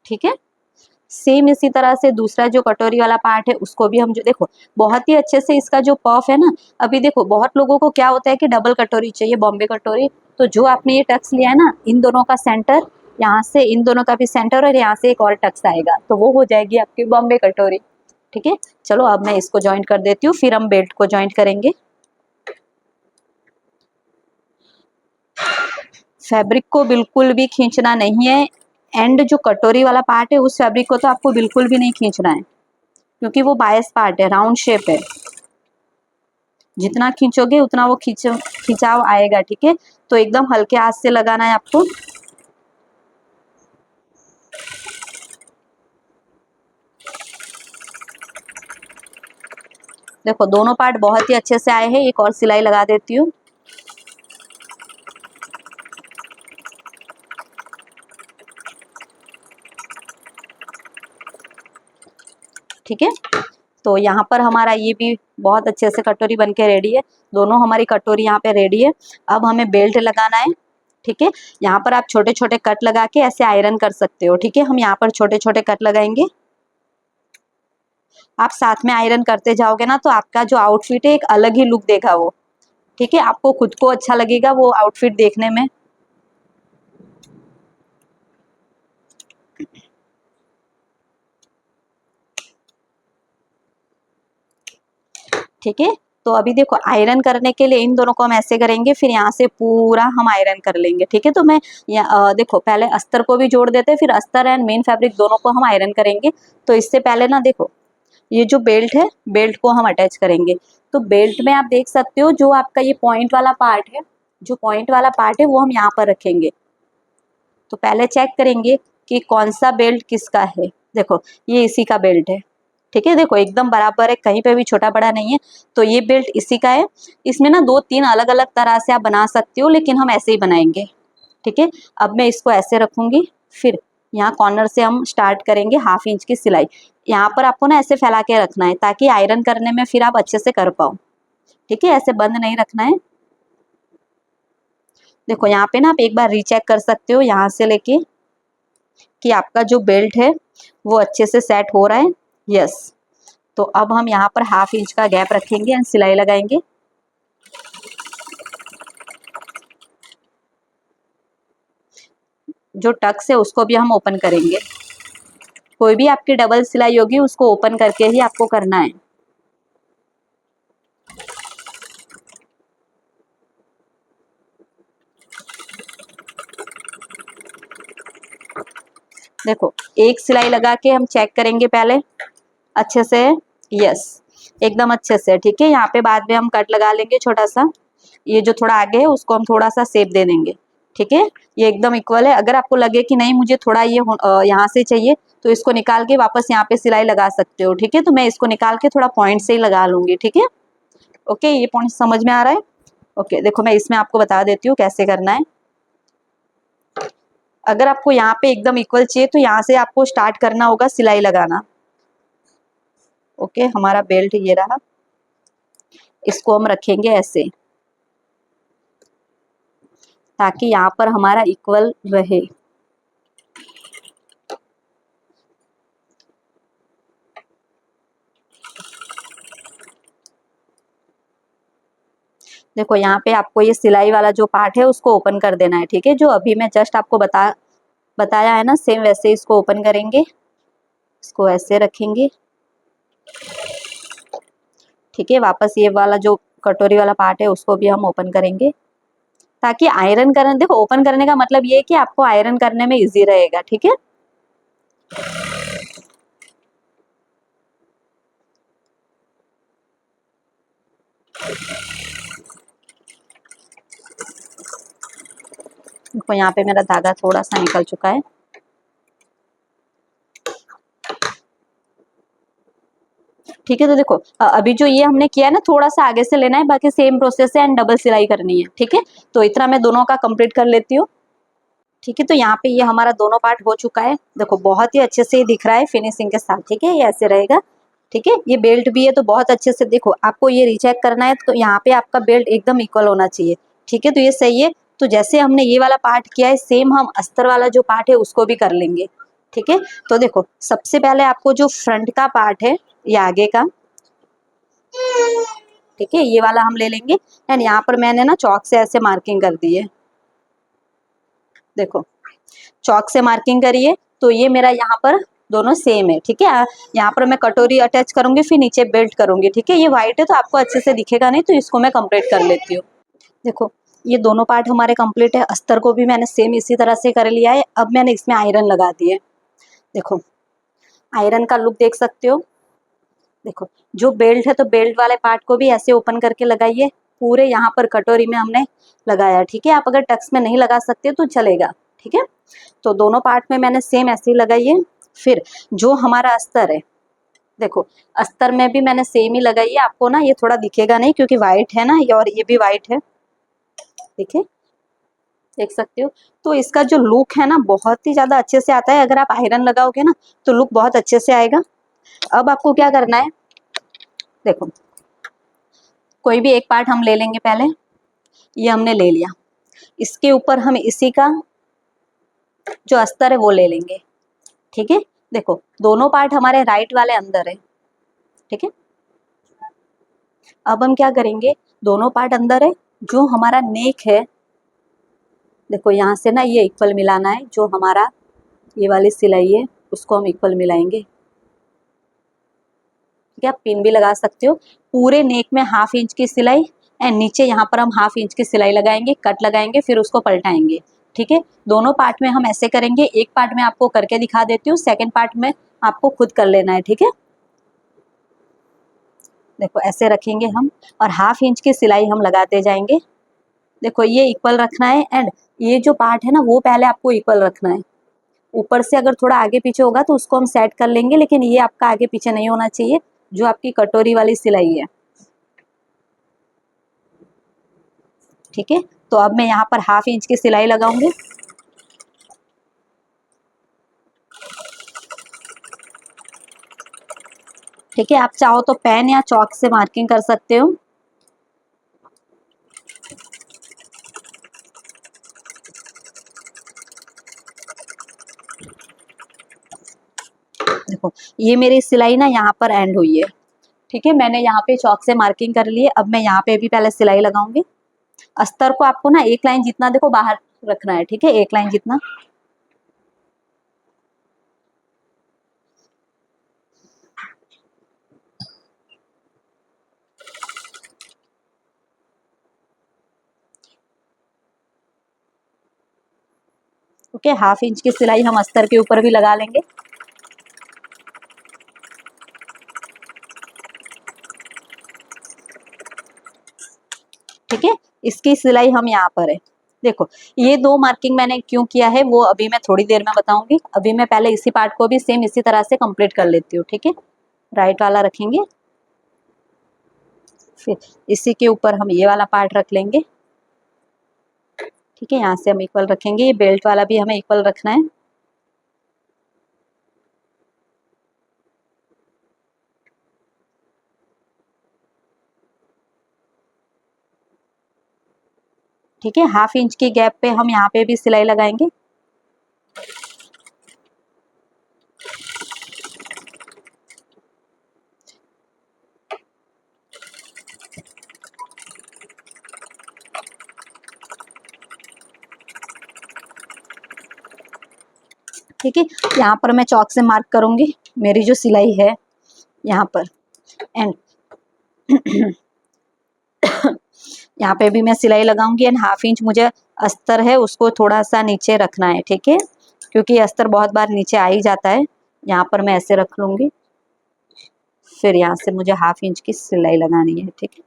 Speaker 1: ठीक है, सेम इसी तरह से दूसरा जो कटोरी वाला पार्ट है उसको भी हम, जो देखो बहुत ही अच्छे से इसका जो पफ है ना, अभी देखो बहुत लोगों को क्या होता है कि डबल कटोरी चाहिए, बॉम्बे कटोरी। तो जो आपने ये टक्स लिया है ना, इन दोनों का सेंटर, यहाँ से इन दोनों का भी सेंटर, और यहाँ से एक और टक्स आएगा, तो वो हो जाएगी आपकी बॉम्बे कटोरी। ठीक है, चलो अब मैं इसको ज्वाइंट कर देती हूँ, फिर हम बेल्ट को ज्वाइंट करेंगे। फैब्रिक को बिल्कुल भी खींचना नहीं है, एंड जो कटोरी वाला पार्ट है उस फैब्रिक को तो आपको बिल्कुल भी नहीं खींचना है, क्योंकि वो बायस पार्ट है, राउंड शेप है। जितना खींचोगे उतना वो खिंचाव आएगा। ठीक है, तो एकदम हल्के हाथ से लगाना है आपको। देखो दोनों पार्ट बहुत ही अच्छे से आए हैं, एक और सिलाई लगा देती हूँ। ठीक है, तो यहाँ पर हमारा ये भी बहुत अच्छे से कटोरी बन के रेडी है, दोनों हमारी कटोरी यहाँ पे रेडी है। अब हमें बेल्ट लगाना है। ठीक है, यहाँ पर आप छोटे छोटे कट लगा के ऐसे आयरन कर सकते हो। ठीक है, हम यहाँ पर छोटे छोटे कट लगाएंगे, आप साथ में आयरन करते जाओगे ना तो आपका जो आउटफिट है एक अलग ही लुक देगा वो। ठीक है, आपको खुद को अच्छा लगेगा वो आउटफिट देखने में। ठीक है, तो अभी देखो आयरन करने के लिए इन दोनों को हम ऐसे करेंगे, फिर यहाँ से पूरा हम आयरन कर लेंगे। ठीक है, तो मैं देखो पहले अस्तर को भी जोड़ देते हैं, फिर अस्तर एंड मेन फैब्रिक दोनों को हम आयरन करेंगे। तो इससे पहले ना देखो ये जो बेल्ट है, बेल्ट को हम अटैच करेंगे। तो बेल्ट में आप देख सकते हो जो आपका ये पॉइंट वाला पार्ट है, जो पॉइंट वाला पार्ट है वो हम यहाँ पर रखेंगे। तो पहले चेक करेंगे कि कौन सा बेल्ट किसका है। देखो ये इसी का बेल्ट है। ठीक है, देखो एकदम बराबर है, कहीं पे भी छोटा बड़ा नहीं है। तो ये बेल्ट इसी का है। इसमें ना 2-3 अलग अलग तरह से आप बना सकते हो, लेकिन हम ऐसे ही बनाएंगे। ठीक है। अब मैं इसको ऐसे रखूंगी, फिर यहाँ कॉर्नर से हम स्टार्ट करेंगे 1/2 इंच की सिलाई। यहाँ पर आपको ना ऐसे फैला के रखना है ताकि आयरन करने में फिर आप अच्छे से कर पाओ, ठीक है। ऐसे बंद नहीं रखना है। देखो यहाँ पे ना आप एक बार रीचेक कर सकते हो यहाँ से लेके कि आपका जो बेल्ट है वो अच्छे से सेट हो रहा है। यस, तो अब हम यहाँ पर 1/2 इंच का गैप रखेंगे एंड सिलाई लगाएंगे। जो टक्स है उसको भी हम ओपन करेंगे। कोई भी आपकी डबल सिलाई होगी उसको ओपन करके ही आपको करना है। देखो एक सिलाई लगा के हम चेक करेंगे पहले अच्छे से। यस, एकदम अच्छे से, ठीक है। यहाँ पे बाद में हम कट लगा लेंगे छोटा सा। ये जो थोड़ा आगे है उसको हम थोड़ा सा शेप दे देंगे, ठीक है। ये एकदम इक्वल है। अगर आपको लगे कि नहीं मुझे थोड़ा ये यहाँ से चाहिए तो इसको निकाल के वापस यहाँ पे सिलाई लगा सकते हो, ठीक है। तो मैं इसको निकाल के थोड़ा पॉइंट से ही लगा लूंगी, ठीक है। ओके, ये पॉइंट समझ में आ रहा है। ओके, देखो मैं इसमें आपको बता देती हूँ कैसे करना है। अगर आपको यहाँ पे एकदम इक्वल चाहिए तो यहाँ से आपको स्टार्ट करना होगा सिलाई लगाना। ओके, हमारा बेल्ट ये रहा, इसको हम रखेंगे ऐसे ताकि यहाँ पर हमारा इक्वल रहे। देखो यहाँ पे आपको ये सिलाई वाला जो पार्ट है उसको ओपन कर देना है, ठीक है। जो अभी मैं जस्ट आपको बताया है ना, सेम वैसे इसको ओपन करेंगे। इसको ऐसे रखेंगे, ठीक है। वापस ये वाला जो कटोरी वाला पार्ट है उसको भी हम ओपन करेंगे ताकि आयरन करने, देखो ओपन करने का मतलब ये है कि आपको आयरन करने में इजी रहेगा, ठीक है। देखो यहाँ पे मेरा धागा थोड़ा सा निकल चुका है, ठीक है। तो देखो अभी जो ये हमने किया है ना, थोड़ा सा आगे से लेना है, बाकी सेम प्रोसेस है एंड डबल सिलाई करनी है, ठीक है। तो इतना मैं दोनों का कंप्लीट कर लेती हूँ, ठीक है। तो यहाँ पे ये हमारा दोनों पार्ट हो चुका है। देखो बहुत ही अच्छे से दिख रहा है फिनिशिंग के साथ, ठीक है। ये ऐसे रहेगा, ठीक है। ये बेल्ट भी है तो बहुत अच्छे से, देखो आपको ये रीचेक करना है तो यहाँ पे आपका बेल्ट एकदम इक्वल होना चाहिए, ठीक है। तो ये सही है। तो जैसे हमने ये वाला पार्ट किया है सेम हम अस्तर वाला जो पार्ट है उसको भी कर लेंगे, ठीक है। तो देखो सबसे पहले आपको जो फ्रंट का पार्ट है ये आगे का, ठीक है, ये वाला हम ले लेंगे एंड यहाँ पर मैंने ना चौक से ऐसे मार्किंग कर दी है। देखो चौक से मार्किंग करिए तो ये मेरा यहाँ पर दोनों सेम है, ठीक है। यहाँ पर मैं कटोरी अटैच करूंगी फिर नीचे बेल्ट करूंगी, ठीक है। ये व्हाइट है तो आपको अच्छे से दिखेगा नहीं, तो इसको मैं कंप्लीट कर लेती हूँ। देखो ये दोनों पार्ट हमारे कंप्लीट है। अस्तर को भी मैंने सेम इसी तरह से कर लिया है। अब मैंने इसमें आयरन लगा दी है। देखो आयरन का लुक देख सकते हो। देखो जो बेल्ट है तो बेल्ट वाले पार्ट को भी ऐसे ओपन करके लगाइए। पूरे यहाँ पर कटोरी में हमने लगाया, ठीक है। आप अगर टक्स में नहीं लगा सकते तो चलेगा, ठीक है। तो दोनों पार्ट में मैंने सेम ऐसे ही लगाई है। फिर जो हमारा अस्तर है, देखो अस्तर में भी मैंने सेम ही लगाई है। आपको ना ये थोड़ा दिखेगा नहीं क्योंकि वाइट है ना ये, और ये भी वाइट है, ठीक है, देख सकते हो। तो इसका जो लुक है ना बहुत ही ज्यादा अच्छे से आता है। अगर आप आयरन लगाओगे ना तो लुक बहुत अच्छे से आएगा। अब आपको क्या करना है, देखो कोई भी एक पार्ट हम ले लेंगे पहले। ये हमने ले लिया, इसके ऊपर हम इसी का जो अस्तर है वो ले लेंगे, ठीक है। देखो दोनों पार्ट हमारे राइट वाले अंदर है, ठीक है। अब हम क्या करेंगे, दोनों पार्ट अंदर है, जो हमारा नेक है, देखो यहाँ से ना ये इक्वल मिलाना है। जो हमारा ये वाली सिलाई है उसको हम इक्वल मिलाएंगे, ठीक है। आप पिन भी लगा सकते हो। पूरे नेक में 1/2 इंच की सिलाई एंड नीचे यहाँ पर हम 1/2 इंच की सिलाई लगाएंगे, कट लगाएंगे, फिर उसको पलटाएंगे, ठीक है। दोनों पार्ट में हम ऐसे करेंगे। एक पार्ट में आपको करके दिखा देती हूँ, सेकेंड पार्ट में आपको खुद कर लेना है, ठीक है। देखो ऐसे रखेंगे हम और 1/2 इंच की सिलाई हम लगाते जाएंगे। देखो ये इक्वल रखना है एंड ये जो पार्ट है ना वो पहले आपको इक्वल रखना है। ऊपर से अगर थोड़ा आगे पीछे होगा तो उसको हम सेट कर लेंगे, लेकिन ये आपका आगे पीछे नहीं होना चाहिए जो आपकी कटोरी वाली सिलाई है, ठीक है। तो अब मैं यहाँ पर 1/2 इंच की सिलाई लगाऊंगी। ठीक है, आप चाहो तो पेन या चौक से मार्किंग कर सकते हो। देखो ये मेरी सिलाई ना यहाँ पर एंड हुई है। ठीक है, मैंने यहाँ पे चौक से मार्किंग कर ली है। अब मैं यहाँ पे भी पहले सिलाई लगाऊंगी। अस्तर को आपको ना एक लाइन जितना देखो बाहर रखना है। ठीक है, एक लाइन जितना। ओके, हाफ इंच की सिलाई हम अस्तर के ऊपर भी लगा लेंगे। ठीक है, इसकी सिलाई हम यहाँ पर है। देखो ये दो मार्किंग मैंने क्यों किया है वो अभी मैं थोड़ी देर में बताऊंगी। अभी मैं पहले इसी पार्ट को भी सेम इसी तरह से कंप्लीट कर लेती हूँ। ठीक है, राइट वाला रखेंगे, फिर इसी के ऊपर हम ये वाला पार्ट रख लेंगे। ठीक है, यहाँ से हम इक्वल रखेंगे। ये बेल्ट वाला भी हमें इक्वल रखना है। ठीक है, हाफ इंच की गैप पे हम यहाँ पे भी सिलाई लगाएंगे। ठीक है, यहाँ पर मैं चौक से मार्क करूंगी मेरी जो सिलाई है यहाँ पर एंड यहाँ पे भी मैं सिलाई लगाऊंगी एंड हाफ इंच मुझे अस्तर है उसको थोड़ा सा नीचे रखना है। ठीक है, क्योंकि अस्तर बहुत बार नीचे आ ही जाता है। यहाँ पर मैं ऐसे रख लूंगी, फिर यहाँ से मुझे हाफ इंच की सिलाई लगानी है। ठीक है,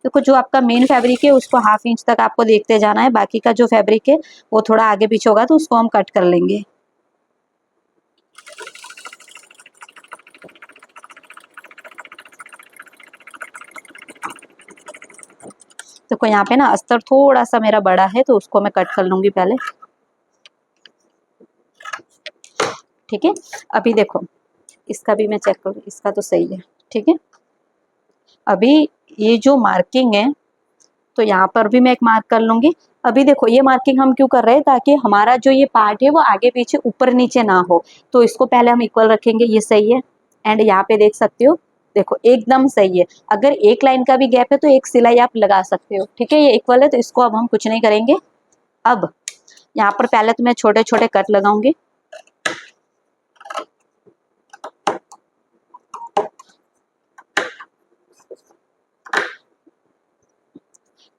Speaker 1: देखो जो आपका मेन फैब्रिक है उसको हाफ इंच तक आपको देखते जाना है। बाकी का जो फैब्रिक है वो थोड़ा आगे पीछे होगा तो उसको हम कट कर लेंगे। देखो यहाँ पे ना अस्तर थोड़ा सा मेरा बड़ा है तो उसको मैं कट कर लूंगी पहले। ठीक है, अभी देखो इसका भी मैं चेक करूँ, इसका तो सही है। ठीक है, अभी ये जो मार्किंग है तो यहाँ पर भी मैं एक मार्क कर लूंगी। अभी देखो ये मार्किंग हम क्यों कर रहे हैं, ताकि हमारा जो ये पार्ट है वो आगे पीछे ऊपर नीचे ना हो। तो इसको पहले हम इक्वल रखेंगे, ये सही है। एंड यहाँ पे देख सकते हो, देखो एकदम सही है। अगर एक लाइन का भी गैप है तो एक सिलाई आप लगा सकते हो। ठीक है, ये इक्वल है तो इसको अब हम कुछ नहीं करेंगे। अब यहाँ पर पहले तो मैं छोटे छोटे कट लगाऊंगी।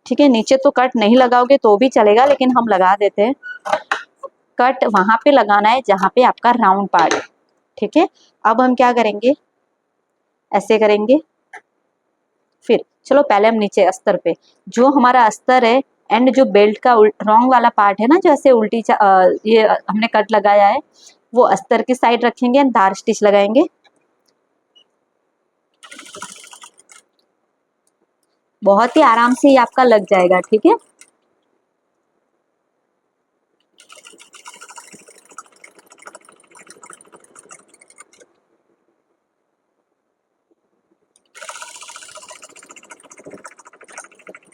Speaker 1: ठीक है, नीचे तो कट नहीं लगाओगे तो भी चलेगा, लेकिन हम लगा देते हैं। कट वहां पे लगाना है जहां पे आपका राउंड पार्ट है। ठीक है, अब हम क्या करेंगे, ऐसे करेंगे। फिर चलो पहले हम नीचे अस्तर पे, जो हमारा अस्तर है एंड जो बेल्ट का रॉन्ग वाला पार्ट है ना, जैसे उल्टी ये हमने कट लगाया है, वो अस्तर की साइड रखेंगे एंड धार स्टिच लगाएंगे। बहुत ही आराम से ये आपका लग जाएगा। ठीक है,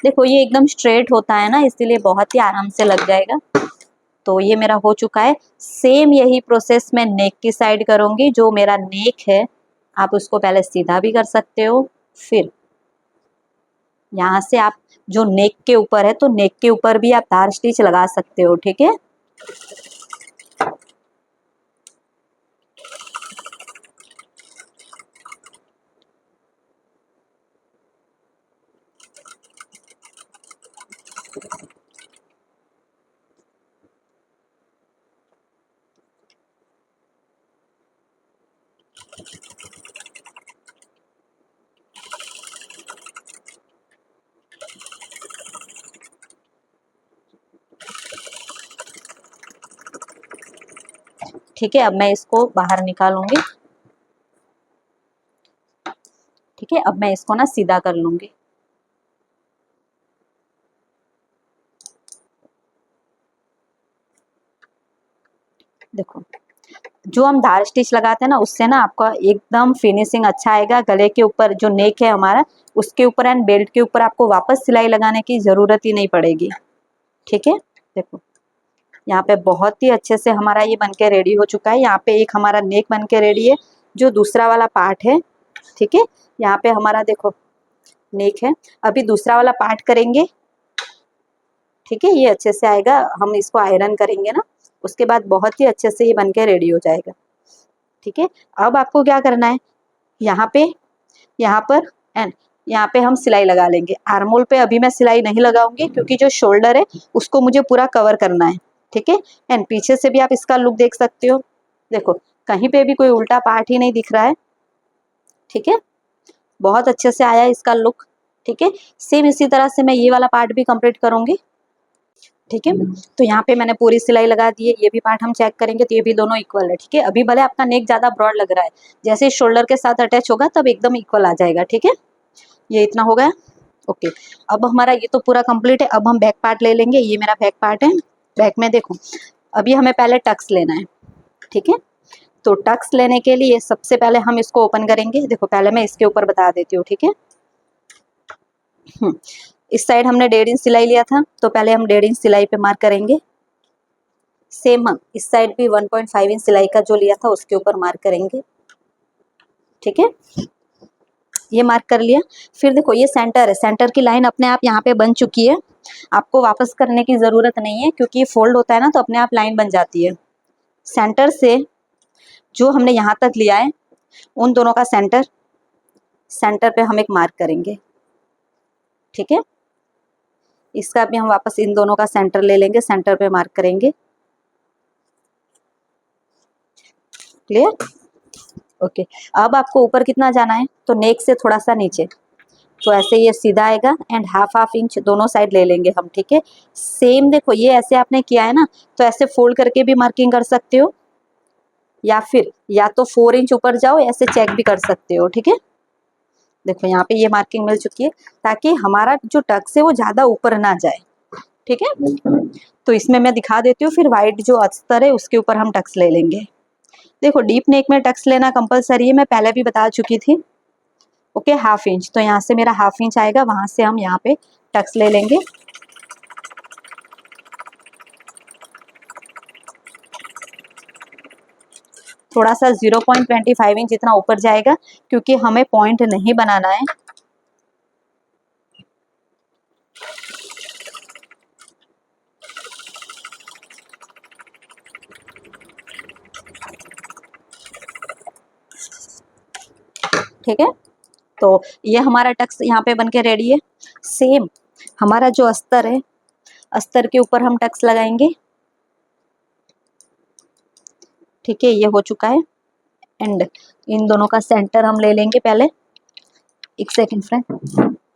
Speaker 1: देखो ये एकदम स्ट्रेट होता है ना, इसीलिए बहुत ही आराम से लग जाएगा। तो ये मेरा हो चुका है। सेम यही प्रोसेस मैं नेक की साइड करूंगी। जो मेरा नेक है आप उसको पहले सीधा भी कर सकते हो, फिर यहाँ से आप जो नेक के ऊपर है तो नेक के ऊपर भी आप धार स्टिच लगा सकते हो। ठीक है, ठीक है, अब मैं इसको बाहर निकालूंगी। ठीक है, अब मैं इसको ना सीधा कर लूंगी। देखो जो हम धार स्टिच लगाते हैं ना, उससे ना आपका एकदम फिनिशिंग अच्छा आएगा। गले के ऊपर जो नेक है हमारा, उसके ऊपर एंड बेल्ट के ऊपर आपको वापस सिलाई लगाने की जरूरत ही नहीं पड़ेगी। ठीक है, देखो यहाँ पे बहुत ही अच्छे से हमारा ये बनके रेडी हो चुका है। यहाँ पे एक हमारा नेक बनके रेडी है, जो दूसरा वाला पार्ट है। ठीक है, यहाँ पे हमारा देखो नेक है, अभी दूसरा वाला पार्ट करेंगे। ठीक है, ये अच्छे से आएगा, हम इसको आयरन करेंगे ना, उसके बाद बहुत ही अच्छे से ये बनके रेडी हो जाएगा। ठीक है, अब आपको क्या करना है, यहाँ पे, यहाँ पर एंड यहाँ पे हम सिलाई लगा लेंगे। आर्मोल पे अभी मैं सिलाई नहीं लगाऊंगी, क्योंकि जो शोल्डर है उसको मुझे पूरा कवर करना है। ठीक है, एंड पीछे से भी आप इसका लुक देख सकते हो। देखो कहीं पे भी कोई उल्टा पार्ट ही नहीं दिख रहा है। ठीक है, बहुत अच्छे से आया इसका लुक। ठीक है, सेम इसी तरह से मैं ये वाला पार्ट भी कंप्लीट करूंगी। ठीक है, तो यहाँ पे मैंने पूरी सिलाई लगा दी है। ये भी पार्ट हम चेक करेंगे तो ये भी दोनों इक्वल है। ठीक है, अभी भले आपका नेक ज्यादा ब्रॉड लग रहा है, जैसे शोल्डर के साथ अटैच होगा तब एकदम इक्वल आ जाएगा। ठीक है, ये इतना हो गया। ओके, अब हमारा ये तो पूरा कंप्लीट है। अब हम बैक पार्ट ले लेंगे। ये मेरा बैक पार्ट है। बैक में देखो अभी हमें पहले टक्स लेना है। ठीक है, तो टक्स लेने के लिए सबसे पहले हम इसको ओपन करेंगे। देखो पहले मैं इसके ऊपर बता देती हूँ। ठीक है, इस साइड हमने 1.5 इंच सिलाई लिया था, तो पहले हम 1.5 इंच सिलाई पे मार्क करेंगे। सेम हम इस साइड भी 1.5 इंच सिलाई का जो लिया था उसके ऊपर मार्क करेंगे। ठीक है, ये मार्क कर लिया। फिर देखो ये सेंटर है, सेंटर की लाइन अपने आप यहाँ पे बन चुकी है, आपको वापस करने की जरूरत नहीं है, क्योंकि ये फोल्ड होता है ना तो अपने आप लाइन बन जाती है। सेंटर से जो हमने यहाँ तक लिया है उन दोनों का सेंटर, सेंटर पे हम एक मार्क करेंगे। ठीक है, इसका भी हम वापस इन दोनों का सेंटर ले लेंगे, सेंटर पे मार्क करेंगे। क्लियर? ओके, अब आपको ऊपर कितना जाना है, तो नेक से थोड़ा सा नीचे, तो ऐसे ये सीधा आएगा एंड हाफ इंच दोनों साइड ले लेंगे हम। ठीक है, सेम देखो ये ऐसे आपने किया है ना, तो ऐसे फोल्ड करके भी मार्किंग कर सकते हो, या फिर या तो 4 इंच ऊपर जाओ, ऐसे चेक भी कर सकते हो। ठीक है, देखो यहाँ पे ये मार्किंग मिल चुकी है, ताकि हमारा जो टक्स है वो ज्यादा ऊपर ना जाए। ठीक है, तो इसमें मैं दिखा देती हूँ, फिर वाइट जो अस्तर है उसके ऊपर हम टक्स ले लेंगे। देखो डीप नेक में टक्स लेना कंपलसरी है, मैं पहले भी बता चुकी थी। ओके, हाफ इंच, तो यहाँ से मेरा हाफ इंच आएगा, वहां से हम यहाँ पे टक्स ले लेंगे। थोड़ा सा 0.25 इंच जितना ऊपर जाएगा, क्योंकि हमें पॉइंट नहीं बनाना है। ठीक है, तो ये हमारा टक्स यहाँ पे बनके रेडी है। सेम हमारा जो अस्तर है, अस्तर के ऊपर हम टक्स लगाएंगे। ठीक है, ये हो चुका है एंड इन दोनों का सेंटर हम ले लेंगे पहले। एक सेकंड फ्रेंड।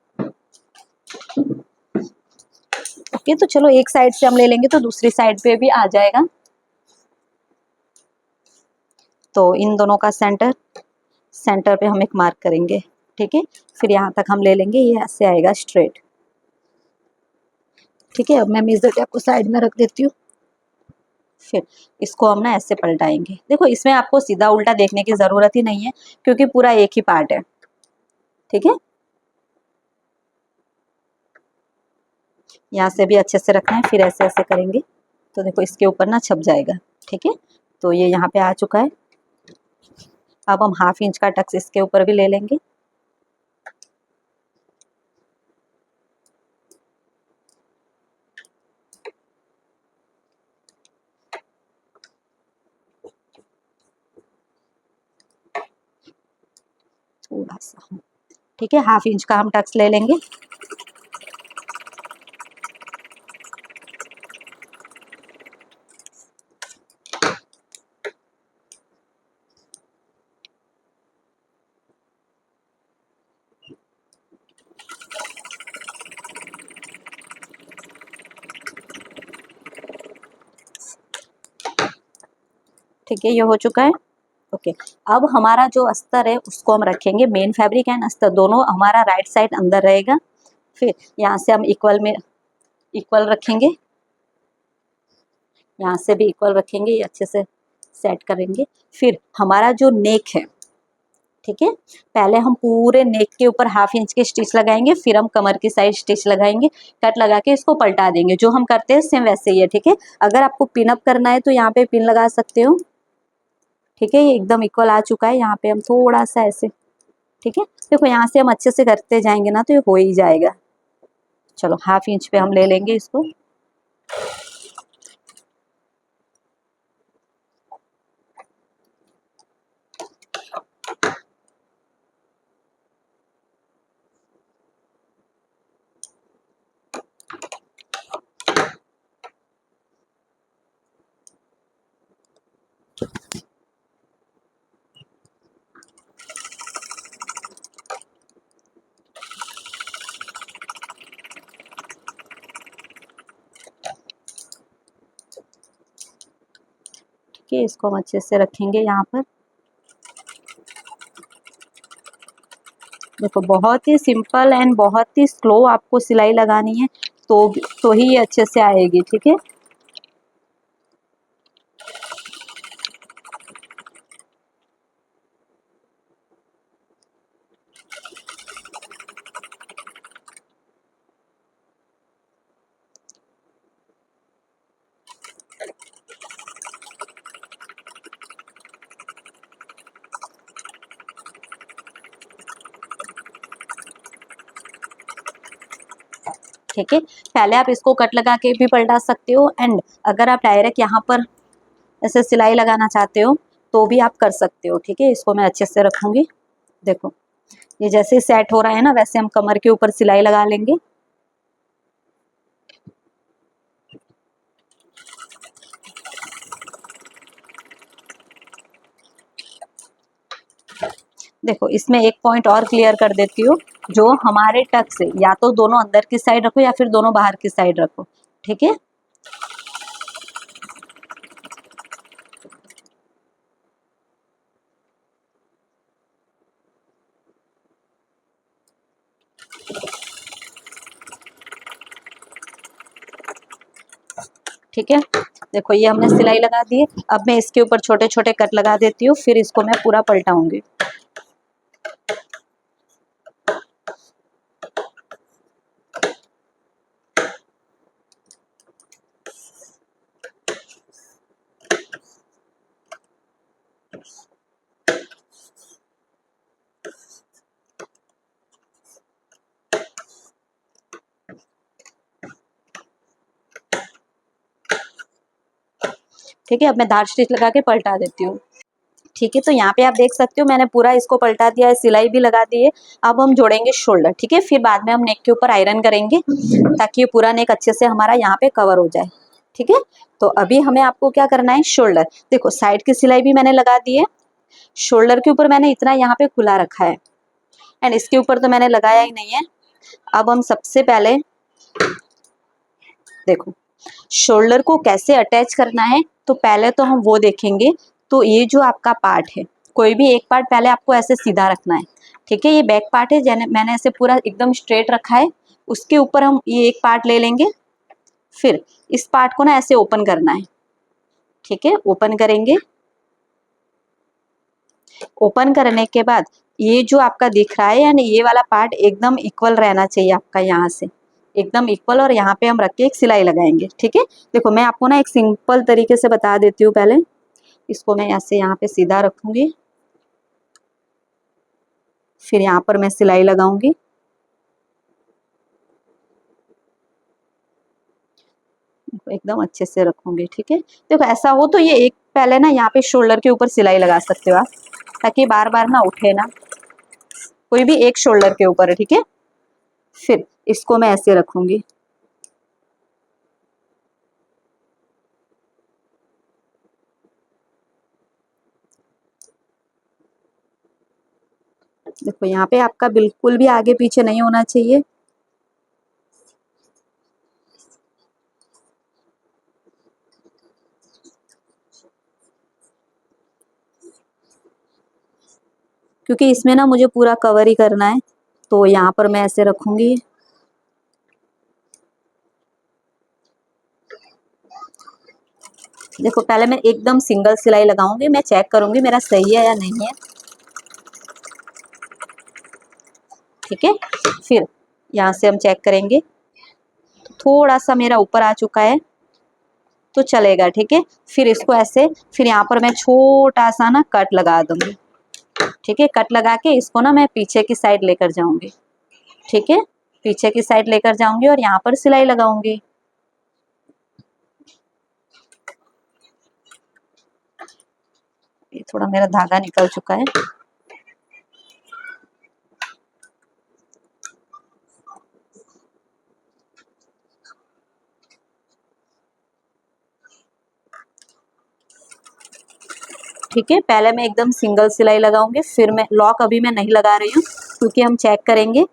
Speaker 1: ओके, तो चलो एक साइड से हम ले लेंगे तो दूसरी साइड पे भी आ जाएगा। तो इन दोनों का सेंटर, सेंटर पे हम एक मार्क करेंगे। ठीक है, फिर यहाँ तक हम ले लेंगे, ये ऐसे आएगा स्ट्रेट। ठीक है, अब मैं मेजर टेप को साइड में रख देती हूँ। फिर इसको हम ना ऐसे पलटाएंगे। देखो इसमें आपको सीधा उल्टा देखने की जरूरत ही नहीं है, क्योंकि पूरा एक ही पार्ट है। ठीक है, यहाँ से भी अच्छे से रखना है, फिर ऐसे ऐसे करेंगे तो देखो इसके ऊपर ना छप जाएगा। ठीक है, तो ये यहाँ पे आ चुका है। अब हम हाफ इंच का टक्स इसके ऊपर भी ले लेंगे। थोड़ा सा, ठीक है, हाफ इंच का हम टक्स ले लेंगे। ठीक है, ये हो चुका है। ओके, अब हमारा जो अस्तर है उसको हम रखेंगे, मेन फैब्रिक एंड अस्तर दोनों हमारा राइट साइड अंदर रहेगा। फिर यहाँ से हम इक्वल में इक्वल रखेंगे, यहाँ से भी इक्वल रखेंगे, ये अच्छे से सेट करेंगे। फिर हमारा जो नेक है, ठीक है, पहले हम पूरे नेक के ऊपर 1/2 इंच के स्टिच लगाएंगे, फिर हम कमर की साइड स्टिच लगाएंगे, कट लगा के इसको पलटा देंगे। जो हम करते हैं सेम वैसे ही है, ठीक है। अगर आपको पिन अप करना है तो यहाँ पे पिन लगा सकते हो, ठीक है। ये एकदम इक्वल आ चुका है, यहाँ पे हम थोड़ा सा ऐसे, ठीक है। देखो यहाँ से हम अच्छे से करते जाएंगे ना तो ये हो ही जाएगा। चलो 1/2 इंच पे हम ले लेंगे इसको। ठीक है, इसको हम अच्छे से रखेंगे यहाँ पर। देखो बहुत ही सिंपल एंड बहुत ही स्लो आपको सिलाई लगानी है, तो ही ये अच्छे से आएगी, ठीक है। ठीक है, पहले आप इसको कट लगा के भी पलटा सकते हो, एंड अगर आप डायरेक्ट यहाँ पर ऐसे सिलाई लगाना चाहते हो तो भी आप कर सकते हो, ठीक है। इसको मैं अच्छे से रखूंगी। देखो ये जैसे सेट हो रहा है ना, वैसे हम कमर के ऊपर सिलाई लगा लेंगे। देखो इसमें एक पॉइंट और क्लियर कर देती हूँ, जो हमारे टक से या तो दोनों अंदर की साइड रखो या फिर दोनों बाहर की साइड रखो, ठीक है। ठीक है, देखो ये हमने सिलाई लगा दी है। अब मैं इसके ऊपर छोटे छोटे कट लगा देती हूँ, फिर इसको मैं पूरा पलटाऊंगी। ठीक है, अब मैं धार स्टिच लगा के पलटा देती हूँ। ठीक है, तो यहाँ पे आप देख सकते हो मैंने पूरा इसको पलटा दिया है, सिलाई भी लगा दी है। अब हम जोड़ेंगे शोल्डर, ठीक है। फिर बाद में हम नेक के ऊपर आयरन करेंगे ताकि ये पूरा नेक अच्छे से हमारा यहाँ पे कवर हो जाए, ठीक है। तो अभी हमें आपको क्या करना है, शोल्डर। देखो साइड की सिलाई भी मैंने लगा दी है, शोल्डर के ऊपर मैंने इतना यहाँ पे खुला रखा है, एंड इसके ऊपर तो मैंने लगाया ही नहीं है। अब हम सबसे पहले देखो शोल्डर को कैसे अटैच करना है, तो पहले तो हम वो देखेंगे। तो ये जो आपका पार्ट है, कोई भी एक पार्ट पहले आपको ऐसे सीधा रखना है, ठीक है। ये बैक पार्ट है, मैंने ऐसे पूरा एकदम स्ट्रेट रखा है। उसके ऊपर हम ये एक पार्ट ले लेंगे, फिर इस पार्ट को ना ऐसे ओपन करना है, ठीक है। ओपन करेंगे, ओपन करने के बाद ये जो आपका दिख रहा है, यानी ये वाला पार्ट एकदम इक्वल रहना चाहिए आपका, यहाँ से एकदम इक्वल। और यहाँ पे हम रख के एक सिलाई लगाएंगे, ठीक है। देखो मैं आपको ना एक सिंपल तरीके से बता देती हूँ। पहले इसको मैं ऐसे यहाँ पे सीधा रखूंगी, फिर यहाँ पर मैं सिलाई लगाऊंगी। एकदम अच्छे से रखूंगी, ठीक है। देखो ऐसा हो तो ये एक पहले ना यहाँ पे शोल्डर के ऊपर सिलाई लगा सकते हो आप, ताकि बार बार ना उठे ना, कोई भी एक शोल्डर के ऊपर है, ठीक है। फिर इसको मैं ऐसे रखूंगी। देखो यहाँ पे आपका बिल्कुल भी आगे पीछे नहीं होना चाहिए। क्योंकि इसमें ना मुझे पूरा कवर ही करना है, तो यहाँ पर मैं ऐसे रखूंगी। देखो पहले मैं एकदम सिंगल सिलाई लगाऊंगी, मैं चेक करूंगी मेरा सही है या नहीं है। ठीक है, फिर यहाँ से हम चेक करेंगे, तो थोड़ा सा मेरा ऊपर आ चुका है तो चलेगा। ठीक है, फिर इसको ऐसे, फिर यहाँ पर मैं छोटा सा ना कट लगा दूंगी। ठीक है, कट लगा के इसको ना मैं पीछे की साइड लेकर जाऊंगी। ठीक है, पीछे की साइड लेकर जाऊंगी और यहाँ पर सिलाई लगाऊंगी। ये थोड़ा मेरा धागा निकल चुका है। ठीक है, पहले मैं एकदम सिंगल सिलाई लगाऊंगी, फिर मैं लॉक अभी मैं नहीं लगा रही हूँ क्योंकि हम चेक करेंगे।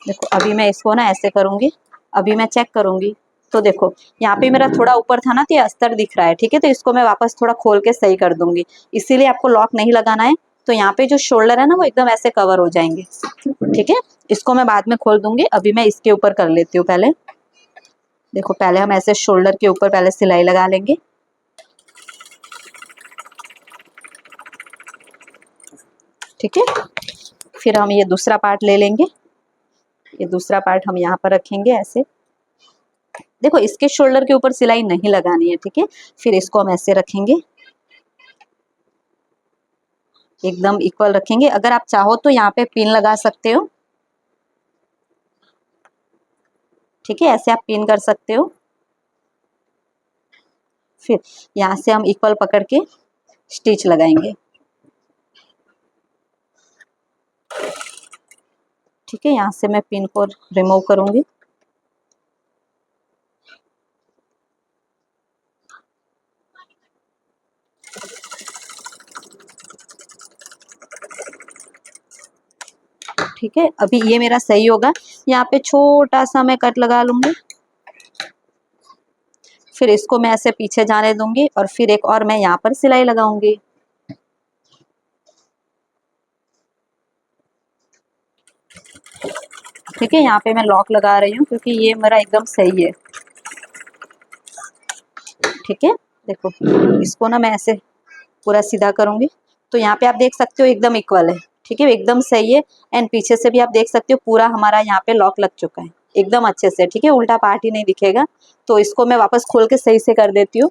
Speaker 1: देखो अभी मैं इसको ना ऐसे करूंगी, अभी मैं चेक करूंगी तो देखो यहाँ पे मेरा थोड़ा ऊपर था ना तो ये अस्तर दिख रहा है। ठीक है, तो इसको मैं वापस थोड़ा खोल के सही कर दूंगी, इसीलिए आपको लॉक नहीं लगाना है। तो यहाँ पे जो शोल्डर है ना वो एकदम ऐसे कवर हो जाएंगे। ठीक है, इसको मैं बाद में खोल दूंगी, अभी मैं इसके ऊपर कर लेती हूँ पहले। देखो पहले हम ऐसे शोल्डर के ऊपर पहले सिलाई लगा लेंगे। ठीक है, फिर हम ये दूसरा पार्ट ले लेंगे, ये दूसरा पार्ट हम यहाँ पर रखेंगे ऐसे। देखो इसके शोल्डर के ऊपर सिलाई नहीं लगानी है। ठीक है, फिर इसको हम ऐसे रखेंगे, एकदम इक्वल रखेंगे। अगर आप चाहो तो यहाँ पे पिन लगा सकते हो। ठीक है, ऐसे आप पिन कर सकते हो। फिर यहाँ से हम इक्वल पकड़ के स्टिच लगाएंगे। ठीक है, यहाँ से मैं पिन को रिमूव करूंगी। ठीक है, अभी ये मेरा सही होगा। यहाँ पे छोटा सा मैं कट लगा लूंगी, फिर इसको मैं ऐसे पीछे जाने दूंगी और फिर एक और मैं यहाँ पर सिलाई लगाऊंगी। ठीक है, यहाँ पे मैं लॉक लगा रही हूँ क्योंकि ये मेरा एकदम सही है। ठीक है, देखो इसको ना मैं ऐसे पूरा सीधा करूंगी तो यहाँ पे आप देख सकते हो एकदम इक्वल है। ठीक है, एकदम सही है। एंड पीछे से भी आप देख सकते हो पूरा हमारा यहाँ पे लॉक लग चुका है एकदम अच्छे से। ठीक है, उल्टा पार्ट ही नहीं दिखेगा। तो इसको मैं वापस खोल के सही से कर देती हूँ।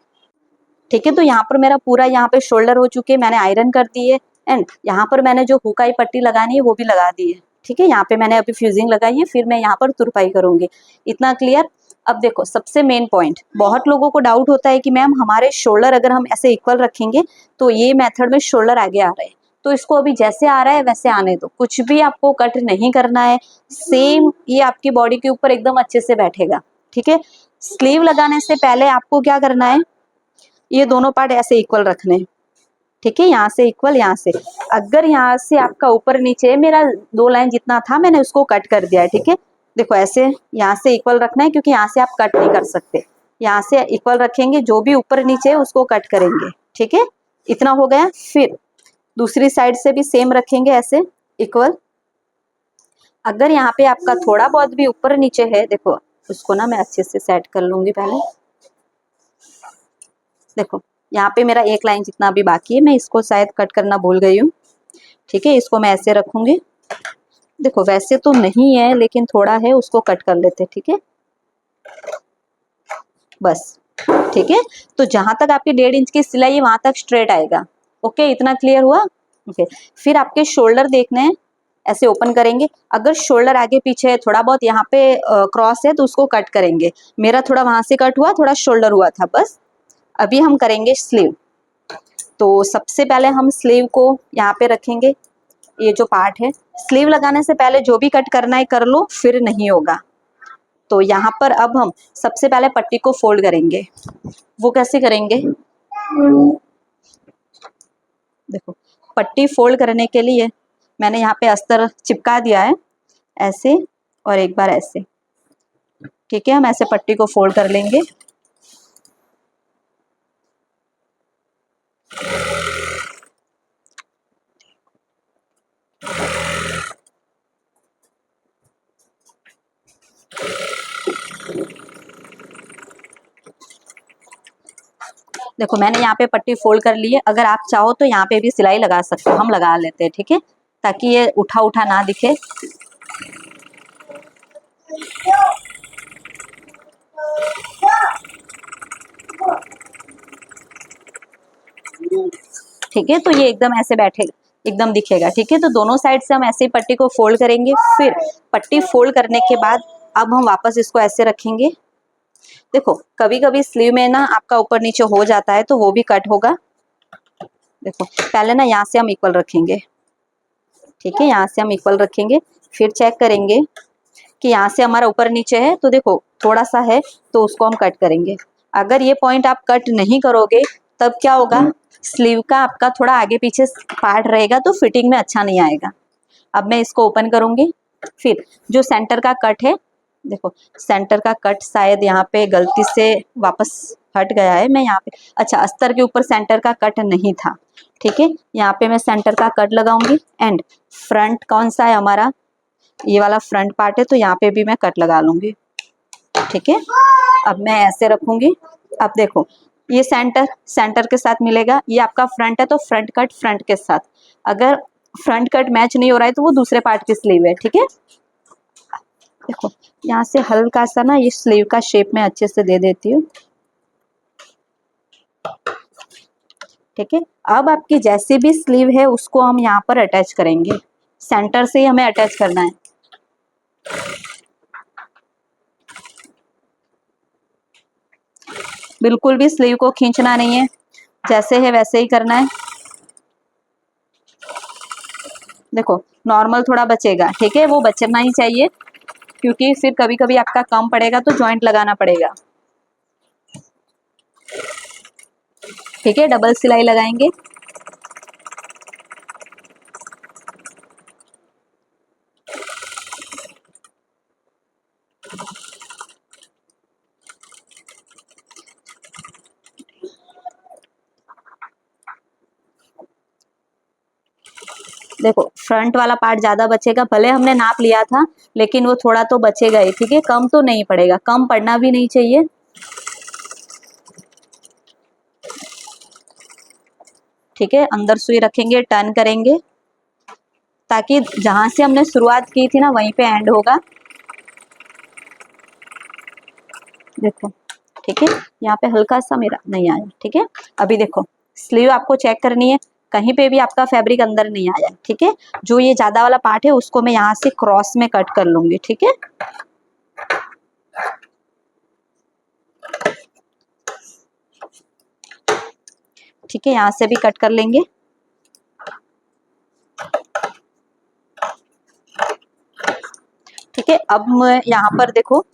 Speaker 1: ठीक है, तो यहाँ पर मेरा पूरा यहाँ पे शोल्डर हो चुके, मैंने आयरन कर दी है। एंड यहाँ पर मैंने जो हुकाई पट्टी लगानी है वो भी लगा दी है। ठीक है, यहाँ पे मैंने अभी फ्यूजिंग लगाई है, फिर मैं यहाँ पर तुरपाई करूंगी। इतना क्लियर। अब देखो सबसे मेन पॉइंट, बहुत लोगों को डाउट होता है कि मैम हमारे शोल्डर अगर हम ऐसे इक्वल रखेंगे तो ये मेथड में शोल्डर आगे आ रहे हैं, तो इसको अभी जैसे आ रहा है वैसे आने दो, कुछ भी आपको कट नहीं करना है। सेम ये आपकी बॉडी के ऊपर एकदम अच्छे से बैठेगा। ठीक है, स्लीव लगाने से पहले आपको क्या करना है, ये दोनों पार्ट ऐसे इक्वल रखने हैं। ठीक है, यहाँ से इक्वल, यहाँ से, अगर यहाँ से आपका ऊपर नीचे, मेरा 2 लाइन जितना था मैंने उसको कट कर दिया है। ठीक है, देखो ऐसे यहाँ से इक्वल रखना है क्योंकि यहाँ से आप कट नहीं कर सकते। यहाँ से इक्वल रखेंगे, जो भी ऊपर नीचे है उसको कट करेंगे। ठीक है, इतना हो गया। फिर दूसरी साइड से भी सेम रखेंगे ऐसे इक्वल। अगर यहाँ पे आपका थोड़ा बहुत भी ऊपर नीचे है, देखो उसको ना मैं अच्छे से सेट कर लूंगी पहले। देखो यहाँ पे मेरा 1 लाइन जितना अभी बाकी है, मैं इसको शायद कट करना भूल गई हूँ। ठीक है, इसको मैं ऐसे रखूंगी। देखो वैसे तो नहीं है लेकिन थोड़ा है, उसको कट कर लेते। ठीक है, बस। ठीक है, तो जहां तक आपकी 1.5 इंच की सिलाई है वहां तक स्ट्रेट आएगा। ओके, इतना क्लियर हुआ। ओके, फिर आपके शोल्डर देखने हैं, ऐसे ओपन करेंगे। अगर शोल्डर आगे पीछे है, थोड़ा बहुत यहाँ पे क्रॉस है तो उसको कट करेंगे। मेरा थोड़ा वहां से कट हुआ, थोड़ा शोल्डर हुआ था बस। अभी हम करेंगे स्लीव। तो सबसे पहले हम स्लीव को यहाँ पे रखेंगे। ये जो पार्ट है, स्लीव लगाने से पहले जो भी कट करना है कर लो, फिर नहीं होगा। तो यहाँ पर अब हम सबसे पहले पट्टी को फोल्ड करेंगे। वो कैसे करेंगे, देखो पट्टी फोल्ड करने के लिए मैंने यहाँ पे अस्तर चिपका दिया है ऐसे, और एक बार ऐसे। ठीक है, हम ऐसे पट्टी को फोल्ड कर लेंगे। देखो मैंने यहाँ पे पट्टी फोल्ड कर ली है, अगर आप चाहो तो यहाँ पे भी सिलाई लगा सकते हो, हम लगा लेते हैं, ठीक है, ताकि ये उठा उठा ना दिखे। ठीक है, तो ये एकदम ऐसे बैठेगा, एकदम दिखेगा, ठीक है। तो दोनों साइड से हम ऐसे ही पट्टी को फोल्ड करेंगे। फिर पट्टी फोल्ड करने के बाद अब हम वापस इसको ऐसे रखेंगे। देखो कभी कभी स्लीव में ना आपका ऊपर नीचे हो जाता है, तो वो भी कट होगा। देखो पहले ना यहाँ से हम इक्वल रखेंगे, ठीक है, यहाँ से हम इक्वल रखेंगे। फिर चेक करेंगे कि यहाँ से हमारा ऊपर नीचे है, तो देखो थोड़ा सा है, तो उसको हम कट करेंगे। अगर ये पॉइंट आप कट नहीं करोगे तब क्या होगा, स्लीव का आपका थोड़ा आगे पीछे पार्ट रहेगा, तो फिटिंग में अच्छा नहीं आएगा। अब मैं इसको ओपन करूंगी। फिर जो सेंटर का कट है, देखो सेंटर का कट शायद यहाँ पे गलती से वापस हट गया है। मैं यहाँ पे, अच्छा अस्तर के ऊपर सेंटर का कट नहीं था, ठीक है, यहाँ पे मैं सेंटर का कट लगाऊंगी। एंड फ्रंट कौन सा है हमारा, ये वाला फ्रंट पार्ट है, तो यहाँ पे भी मैं कट लगा लूंगी, ठीक है। अब मैं ऐसे रखूंगी। अब देखो ये सेंटर सेंटर के साथ मिलेगा, ये आपका फ्रंट है, तो फ्रंट कट फ्रंट के साथ। अगर फ्रंट कट मैच नहीं हो रहा है तो वो दूसरे पार्ट की स्लीव है, ठीक है। देखो यहाँ से हल्का सा ना ये स्लीव का शेप में अच्छे से दे देती हूँ, ठीक है। अब आपकी जैसी भी स्लीव है उसको हम यहाँ पर अटैच करेंगे, सेंटर से ही हमें अटैच करना है। बिल्कुल भी स्लीव को खींचना नहीं है, जैसे है वैसे ही करना है। देखो नॉर्मल थोड़ा बचेगा, ठीक है, वो बचना ही चाहिए, क्योंकि फिर कभी कभी आपका कम पड़ेगा तो जॉइंट लगाना पड़ेगा, ठीक है। डबल सिलाई लगाएंगे। देखो फ्रंट वाला पार्ट ज्यादा बचेगा, भले हमने नाप लिया था लेकिन वो थोड़ा तो बचेगा ही, ठीक है, कम तो नहीं पड़ेगा, कम पड़ना भी नहीं चाहिए। ठीक है, अंदर सुई रखेंगे, टर्न करेंगे, ताकि जहां से हमने शुरुआत की थी ना वहीं पे एंड होगा। देखो ठीक है, यहाँ पे हल्का सा मेरा नहीं आया, ठीक है। अभी देखो स्लीव आपको चेक करनी है, कहीं पे भी आपका फैब्रिक अंदर नहीं आया, ठीक है। जो ये ज्यादा वाला पार्ट है उसको मैं यहाँ से क्रॉस में कट कर लूंगी, ठीक है। ठीक है, यहाँ से भी कट कर लेंगे। ठीक है, अब यहाँ पर देखो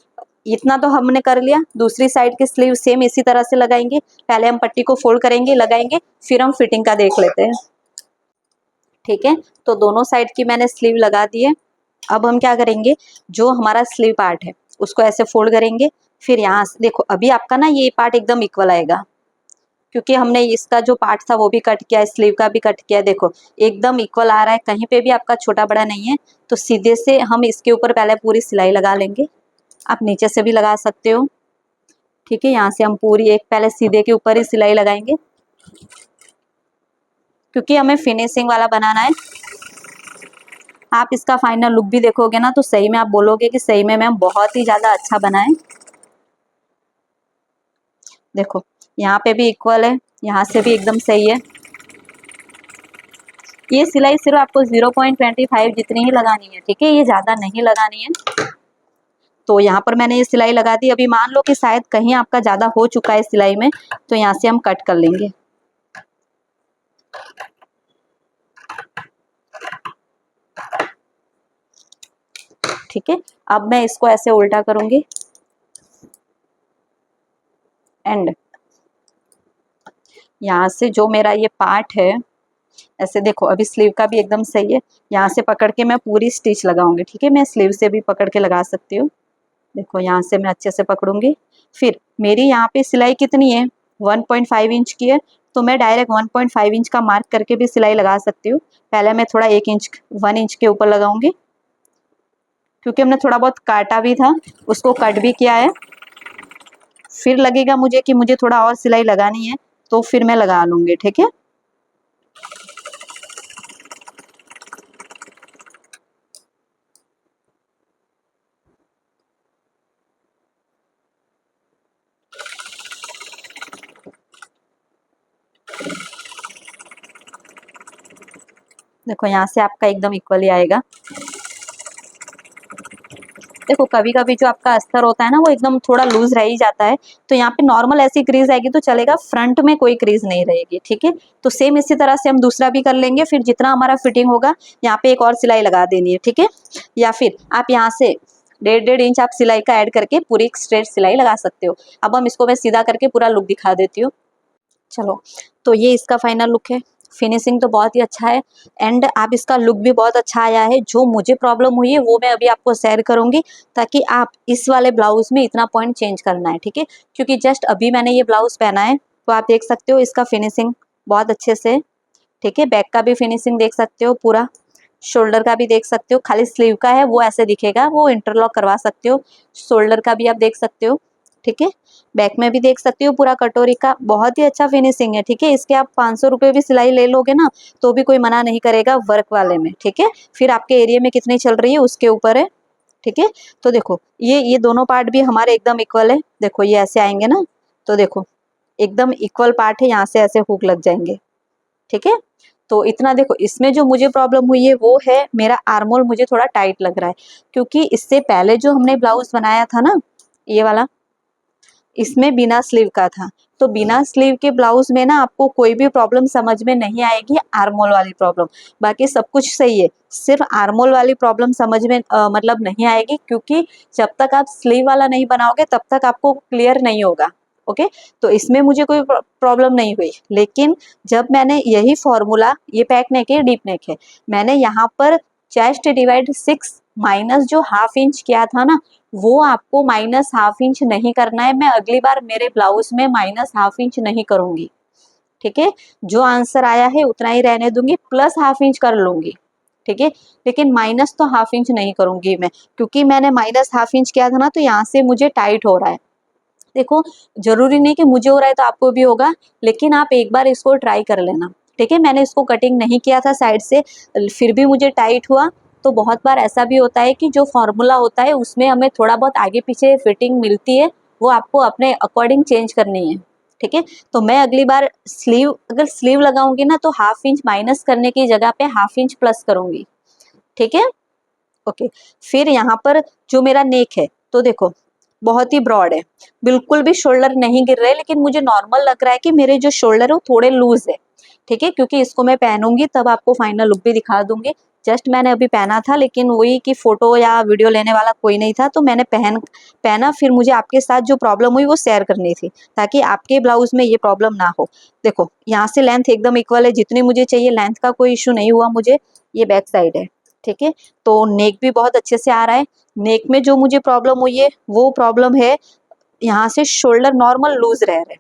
Speaker 1: इतना तो हमने कर लिया, दूसरी साइड की स्लीव सेम इसी तरह से लगाएंगे। पहले हम पट्टी को फोल्ड करेंगे, लगाएंगे, फिर हम फिटिंग का देख लेते हैं। ठीक है, तो दोनों साइड की मैंने स्लीव लगा दी है। अब हम क्या करेंगे, जो हमारा स्लीव पार्ट है उसको ऐसे फोल्ड करेंगे। फिर यहाँ से देखो अभी आपका ना ये पार्ट एकदम इक्वल आएगा, क्योंकि हमने इसका जो पार्ट था वो भी कट किया है, स्लीव का भी कट किया है। देखो एकदम इक्वल आ रहा है, कहीं पे भी आपका छोटा बड़ा नहीं है। तो सीधे से हम इसके ऊपर पहले पूरी सिलाई लगा लेंगे, आप नीचे से भी लगा सकते हो। ठीक है, यहाँ से हम पूरी एक पहले सीधे के ऊपर ही सिलाई लगाएंगे, क्योंकि हमें फिनिशिंग वाला बनाना है। आप इसका फाइनल लुक भी देखोगे ना तो सही में आप बोलोगे कि सही में मैम बहुत ही ज्यादा अच्छा बना है। देखो यहाँ पे भी इक्वल है, यहाँ से भी एकदम सही है। ये सिलाई सिर्फ आपको 0.25 जितनी ही लगानी है, ठीक है, ये ज्यादा नहीं लगानी है। तो यहाँ पर मैंने ये सिलाई लगा दी। अभी मान लो कि शायद कहीं आपका ज्यादा हो चुका है सिलाई में, तो यहाँ से हम कट कर लेंगे। ठीक है, अब मैं इसको ऐसे उल्टा करूंगी एंड यहाँ से जो मेरा ये पार्ट है ऐसे, देखो अभी स्लीव का भी एकदम सही है। यहाँ से पकड़ के मैं पूरी स्टिच लगाऊंगी, ठीक है, मैं स्लीव से भी पकड़ के लगा सकती हूँ। देखो यहाँ से मैं अच्छे से पकड़ूंगी। फिर मेरी यहाँ पे सिलाई कितनी है, 1.5 इंच की है, तो मैं डायरेक्ट 1.5 इंच का मार्क करके भी सिलाई लगा सकती हूँ। पहले मैं थोड़ा 1 इंच के ऊपर लगाऊंगी, क्योंकि हमने थोड़ा बहुत काटा भी था, उसको कट भी किया है। फिर लगेगा मुझे कि मुझे थोड़ा और सिलाई लगानी है, तो फिर मैं लगा लूंगी, ठीक है। देखो यहाँ से आपका एकदम इक्वली आएगा। देखो कभी कभी जो आपका अस्तर होता है ना वो एकदम थोड़ा लूज रह ही जाता है, तो यहाँ पे नॉर्मल ऐसी क्रीज आएगी तो चलेगा, फ्रंट में कोई क्रीज नहीं रहेगी, ठीक है। तो सेम इसी तरह से हम दूसरा भी कर लेंगे, फिर जितना हमारा फिटिंग होगा यहाँ पे एक और सिलाई लगा देनी है, ठीक है। या फिर आप यहाँ से 1.5 इंच आप सिलाई का ऐड करके पूरी एक स्ट्रेट सिलाई लगा सकते हो। अब हम इसको मैं सीधा करके पूरा लुक दिखा देती हूँ। चलो, तो ये इसका फाइनल लुक है। फिनिशिंग तो बहुत ही अच्छा है एंड आप इसका लुक भी बहुत अच्छा आया है। जो मुझे प्रॉब्लम हुई है वो मैं अभी आपको शेयर करूंगी, ताकि आप इस वाले ब्लाउज में इतना पॉइंट चेंज करना है, ठीक है। क्योंकि जस्ट अभी मैंने ये ब्लाउज पहना है, तो आप देख सकते हो इसका फिनिशिंग बहुत अच्छे से, ठीक है। बैक का भी फिनिशिंग देख सकते हो पूरा, शोल्डर का भी देख सकते हो। खाली स्लीव का है वो ऐसे दिखेगा, वो इंटरलॉक करवा सकते हो। शोल्डर का भी आप देख सकते हो, ठीक है। बैक में भी देख सकते हो पूरा कटोरी का, बहुत ही अच्छा फिनिशिंग है, ठीक है। इसके आप 500 रुपये भी सिलाई ले लोगे ना तो भी कोई मना नहीं करेगा वर्क वाले में, ठीक है। फिर आपके एरिया में कितनी चल रही है उसके ऊपर है, ठीक है। तो देखो ये दोनों पार्ट भी हमारे एकदम इक्वल है। देखो ये ऐसे आएंगे ना, तो देखो एकदम इक्वल पार्ट है, यहाँ से ऐसे हुक लग जाएंगे, ठीक है। तो इतना देखो, इसमें जो मुझे प्रॉब्लम हुई है वो है मेरा आर्मोल मुझे थोड़ा टाइट लग रहा है, क्योंकि इससे पहले जो हमने ब्लाउज बनाया था ना ये वाला, इसमें बिना स्लीव का था। तो बिना स्लीव के ब्लाउज में ना आपको कोई भी प्रॉब्लम समझ में नहीं आएगी, आर्मोल वाली प्रॉब्लम। बाकी सब कुछ सही है, सिर्फ आर्मोल वाली प्रॉब्लम समझ में मतलब नहीं आएगी, क्योंकि जब तक आप स्लीव वाला नहीं बनाओगे तब तक आपको क्लियर नहीं होगा, ओके। तो इसमें मुझे कोई प्रॉब्लम नहीं हुई, लेकिन जब मैंने यही फॉर्मूला, ये पैक नेक है डीप नेक है, मैंने यहाँ पर चेस्ट डिवाइड 6 माइनस जो ½ इंच किया था ना, वो आपको -½ इंच नहीं करना है। मैं अगली बार मेरे ब्लाउज में -½ इंच नहीं करूंगी, ठीक है। जो आंसर आया है उतना ही रहने दूंगी, प्लस ½ इंच कर लूंगी, ठीक है। लेकिन माइनस तो ½ इंच नहीं करूंगी मैं, क्योंकि मैंने -½ इंच किया था ना, तो यहाँ से मुझे टाइट हो रहा है। देखो जरूरी नहीं कि मुझे हो रहा है तो आपको भी होगा, लेकिन आप एक बार इसको ट्राई कर लेना, ठीक है। मैंने इसको कटिंग नहीं किया था साइड से, फिर भी मुझे टाइट हुआ। तो बहुत बार ऐसा भी होता है कि जो फॉर्मूला होता है उसमें हमें थोड़ा बहुत आगे पीछे फिटिंग मिलती है, वो आपको अपने अकॉर्डिंग चेंज करनी है, ठीक है। तो मैं अगली बार स्लीव, अगर स्लीव लगाऊंगी ना तो ½ इंच माइनस करने की जगह पे ½ इंच प्लस करूंगी, ठीक है, ओके। फिर यहाँ पर जो मेरा नेक है, तो देखो बहुत ही ब्रॉड है, बिल्कुल भी शोल्डर नहीं गिर रहे, लेकिन मुझे नॉर्मल लग रहा है कि मेरे जो शोल्डर है वो थोड़े लूज है, ठीक है। क्योंकि इसको मैं पहनूंगी तब आपको फाइनल लुक भी दिखा दूंगी। जस्ट मैंने अभी पहना था, लेकिन वही कि फोटो या वीडियो लेने वाला कोई नहीं था, तो मैंने पहना, फिर मुझे आपके साथ जो प्रॉब्लम हुई वो शेयर करनी थी, ताकि आपके ब्लाउज में ये प्रॉब्लम ना हो। देखो यहाँ से लेंथ एकदम इक्वल है, जितनी मुझे चाहिए, लेंथ का कोई इशू नहीं हुआ मुझे। ये बैक साइड है, ठीक है। तो नेक भी बहुत अच्छे से आ रहा है। नेक में जो मुझे प्रॉब्लम हुई है वो प्रॉब्लम है यहाँ से शोल्डर नॉर्मल लूज रह रहे।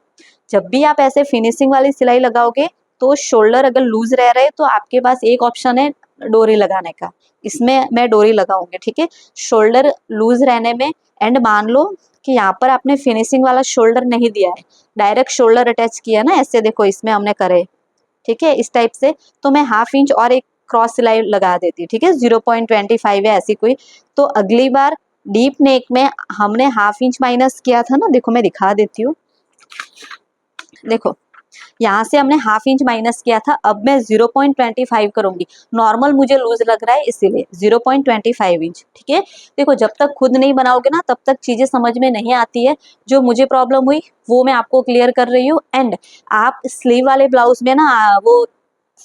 Speaker 1: जब भी आप ऐसे फिनिशिंग वाली सिलाई लगाओगे तो शोल्डर अगर लूज रह रहे तो आपके पास एक ऑप्शन है डोरी लगाने का, इसमें मैं डोरी लगाऊंगी, ठीक है। शोल्डर लूज रहने में, एंड मान लो कि यहाँ पर आपने फिनिशिंग वाला शोल्डर नहीं दिया है, डायरेक्ट शोल्डर अटैच किया ना, ऐसे देखो इसमें हमने करे, ठीक है, इस टाइप से, तो मैं ½ इंच और एक क्रॉस सिलाई लगा देती, ठीक है। 0.25 है ऐसी कोई। तो अगली बार डीप नेक में हमने ½ इंच माइनस किया था ना, देखो मैं दिखा देती हूँ। देखो यहाँ से हमने ½ इंच माइनस किया था, अब मैं 0.25 करूंगी। नॉर्मल मुझे लूज लग रहा है इसीलिए 0.25 इंच, ठीक है। देखो जब तक खुद नहीं बनाओगे ना तब तक चीजें समझ में नहीं आती है। जो मुझे प्रॉब्लम हुई वो मैं आपको क्लियर कर रही हूँ। एंड आप स्लीव वाले ब्लाउज में ना वो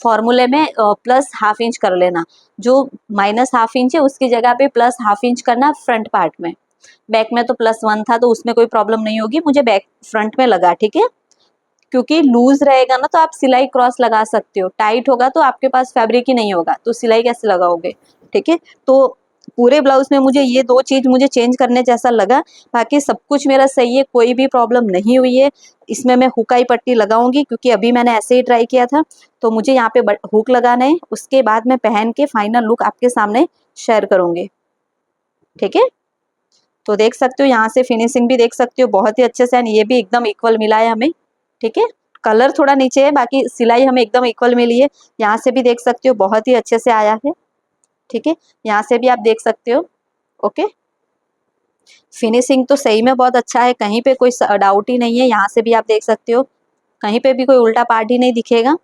Speaker 1: फॉर्मूले में प्लस ½ इंच कर लेना, जो -½ इंच है उसकी जगह पे प्लस ½ इंच करना फ्रंट पार्ट में। बैक में तो +1 था तो उसमें कोई प्रॉब्लम नहीं होगी, मुझे बैक फ्रंट में लगा, ठीक है। क्योंकि लूज रहेगा ना तो आप सिलाई क्रॉस लगा सकते हो, टाइट होगा तो आपके पास फैब्रिक ही नहीं होगा तो सिलाई कैसे लगाओगे, ठीक है। तो पूरे ब्लाउज में मुझे ये 2 चीज मुझे चेंज करने जैसा लगा, बाकी सब कुछ मेरा सही है, कोई भी प्रॉब्लम नहीं हुई है। इसमें मैं हुकाई पट्टी लगाऊंगी क्योंकि अभी मैंने ऐसे ही ट्राई किया था, तो मुझे यहाँ पे हुक लगाना है, उसके बाद मैं पहन के फाइनल लुक आपके सामने शेयर करूंगी, ठीक है। तो देख सकते हो यहाँ से फिनिशिंग भी देख सकते हो बहुत ही अच्छे से, ये भी एकदम इक्वल मिला है हमें, ठीक है। कलर थोड़ा नीचे है, बाकी सिलाई हमें एकदम इक्वल मिली है। यहाँ से भी देख सकते हो बहुत ही अच्छे से आया है, ठीक है। यहाँ से भी आप देख सकते हो, ओके। फिनिशिंग तो सही में बहुत अच्छा है, कहीं पे कोई डाउट ही नहीं है। यहाँ से भी आप देख सकते हो, कहीं पे भी कोई उल्टा पार्ट ही नहीं दिखेगा,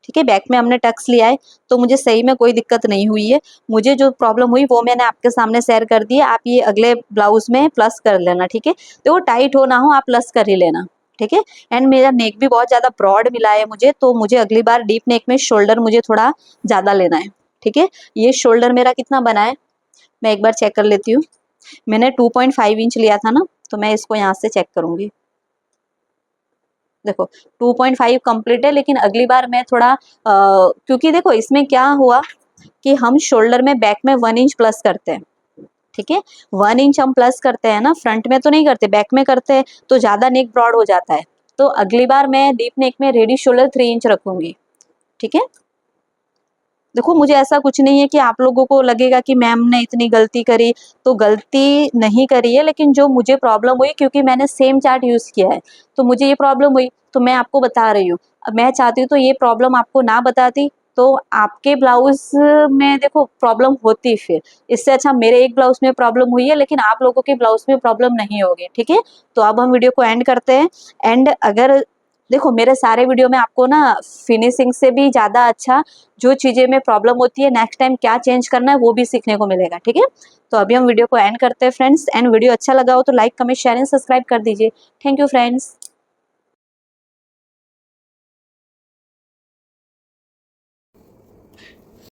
Speaker 1: ठीक है। बैक में हमने टक्स लिया है तो मुझे सही में कोई दिक्कत नहीं हुई है। मुझे जो प्रॉब्लम हुई वो मैंने आपके सामने शेयर कर दी है। आप ये अगले ब्लाउज में प्लस कर लेना, ठीक है। तो वो टाइट हो ना हो, आप प्लस कर ही लेना, ठीक है। एंड मेरा नेक भी बहुत ज़्यादा ब्रॉड मिला है मुझे, तो मुझे अगली बार डीप नेक में शोल्डर मुझे थोड़ा ज़्यादा लेना है, ठीक है। ये शोल्डर मेरा कितना बना है मैं एक बार चेक कर लेती हूँ। मैंने 2.5 इंच लिया था ना, तो मैं इसको यहाँ से चेक करूँगी। देखो 2.5 कंप्लीट है, लेकिन अगली बार मैं थोड़ा क्योंकि देखो इसमें क्या हुआ कि हम शोल्डर में बैक में 1 इंच प्लस करते हैं, ठीक है। 1 इंच हम प्लस करते हैं ना, फ्रंट में तो नहीं करते, बैक में करते हैं, तो ज़्यादा नेक ब्रॉड हो जाता है। तो अगली बार मैं डीप नेक में रेडी शोल्डर 3 इंच रखूंगी, ठीक है। देखो मुझे ऐसा कुछ नहीं है कि आप लोगों को लगेगा कि मैम ने इतनी गलती करी, तो गलती नहीं करी है, लेकिन जो मुझे प्रॉब्लम हुई क्योंकि मैंने सेम चार्ट यूज़ किया है तो मुझे ये प्रॉब्लम हुई, तो मैं आपको बता रही हूँ। अब मैं चाहती हूँ तो ये प्रॉब्लम आपको ना बताती तो आपके ब्लाउज में देखो प्रॉब्लम होती, फिर इससे अच्छा मेरे एक ब्लाउज में प्रॉब्लम हुई है लेकिन आप लोगों के ब्लाउज में प्रॉब्लम नहीं होगी, ठीक है। तो अब हम वीडियो को एंड करते हैं। एंड अगर देखो मेरे सारे वीडियो में आपको ना फिनिशिंग से भी ज़्यादा अच्छा जो चीज़ें में प्रॉब्लम होती है नेक्स्ट टाइम क्या चेंज करना है वो भी सीखने को मिलेगा, ठीक है। तो अभी हम वीडियो को एंड करते हैं फ्रेंड्स। एंड वीडियो अच्छा लगा हो तो like comment share and subscribe कर दीजिए। Thank you friends.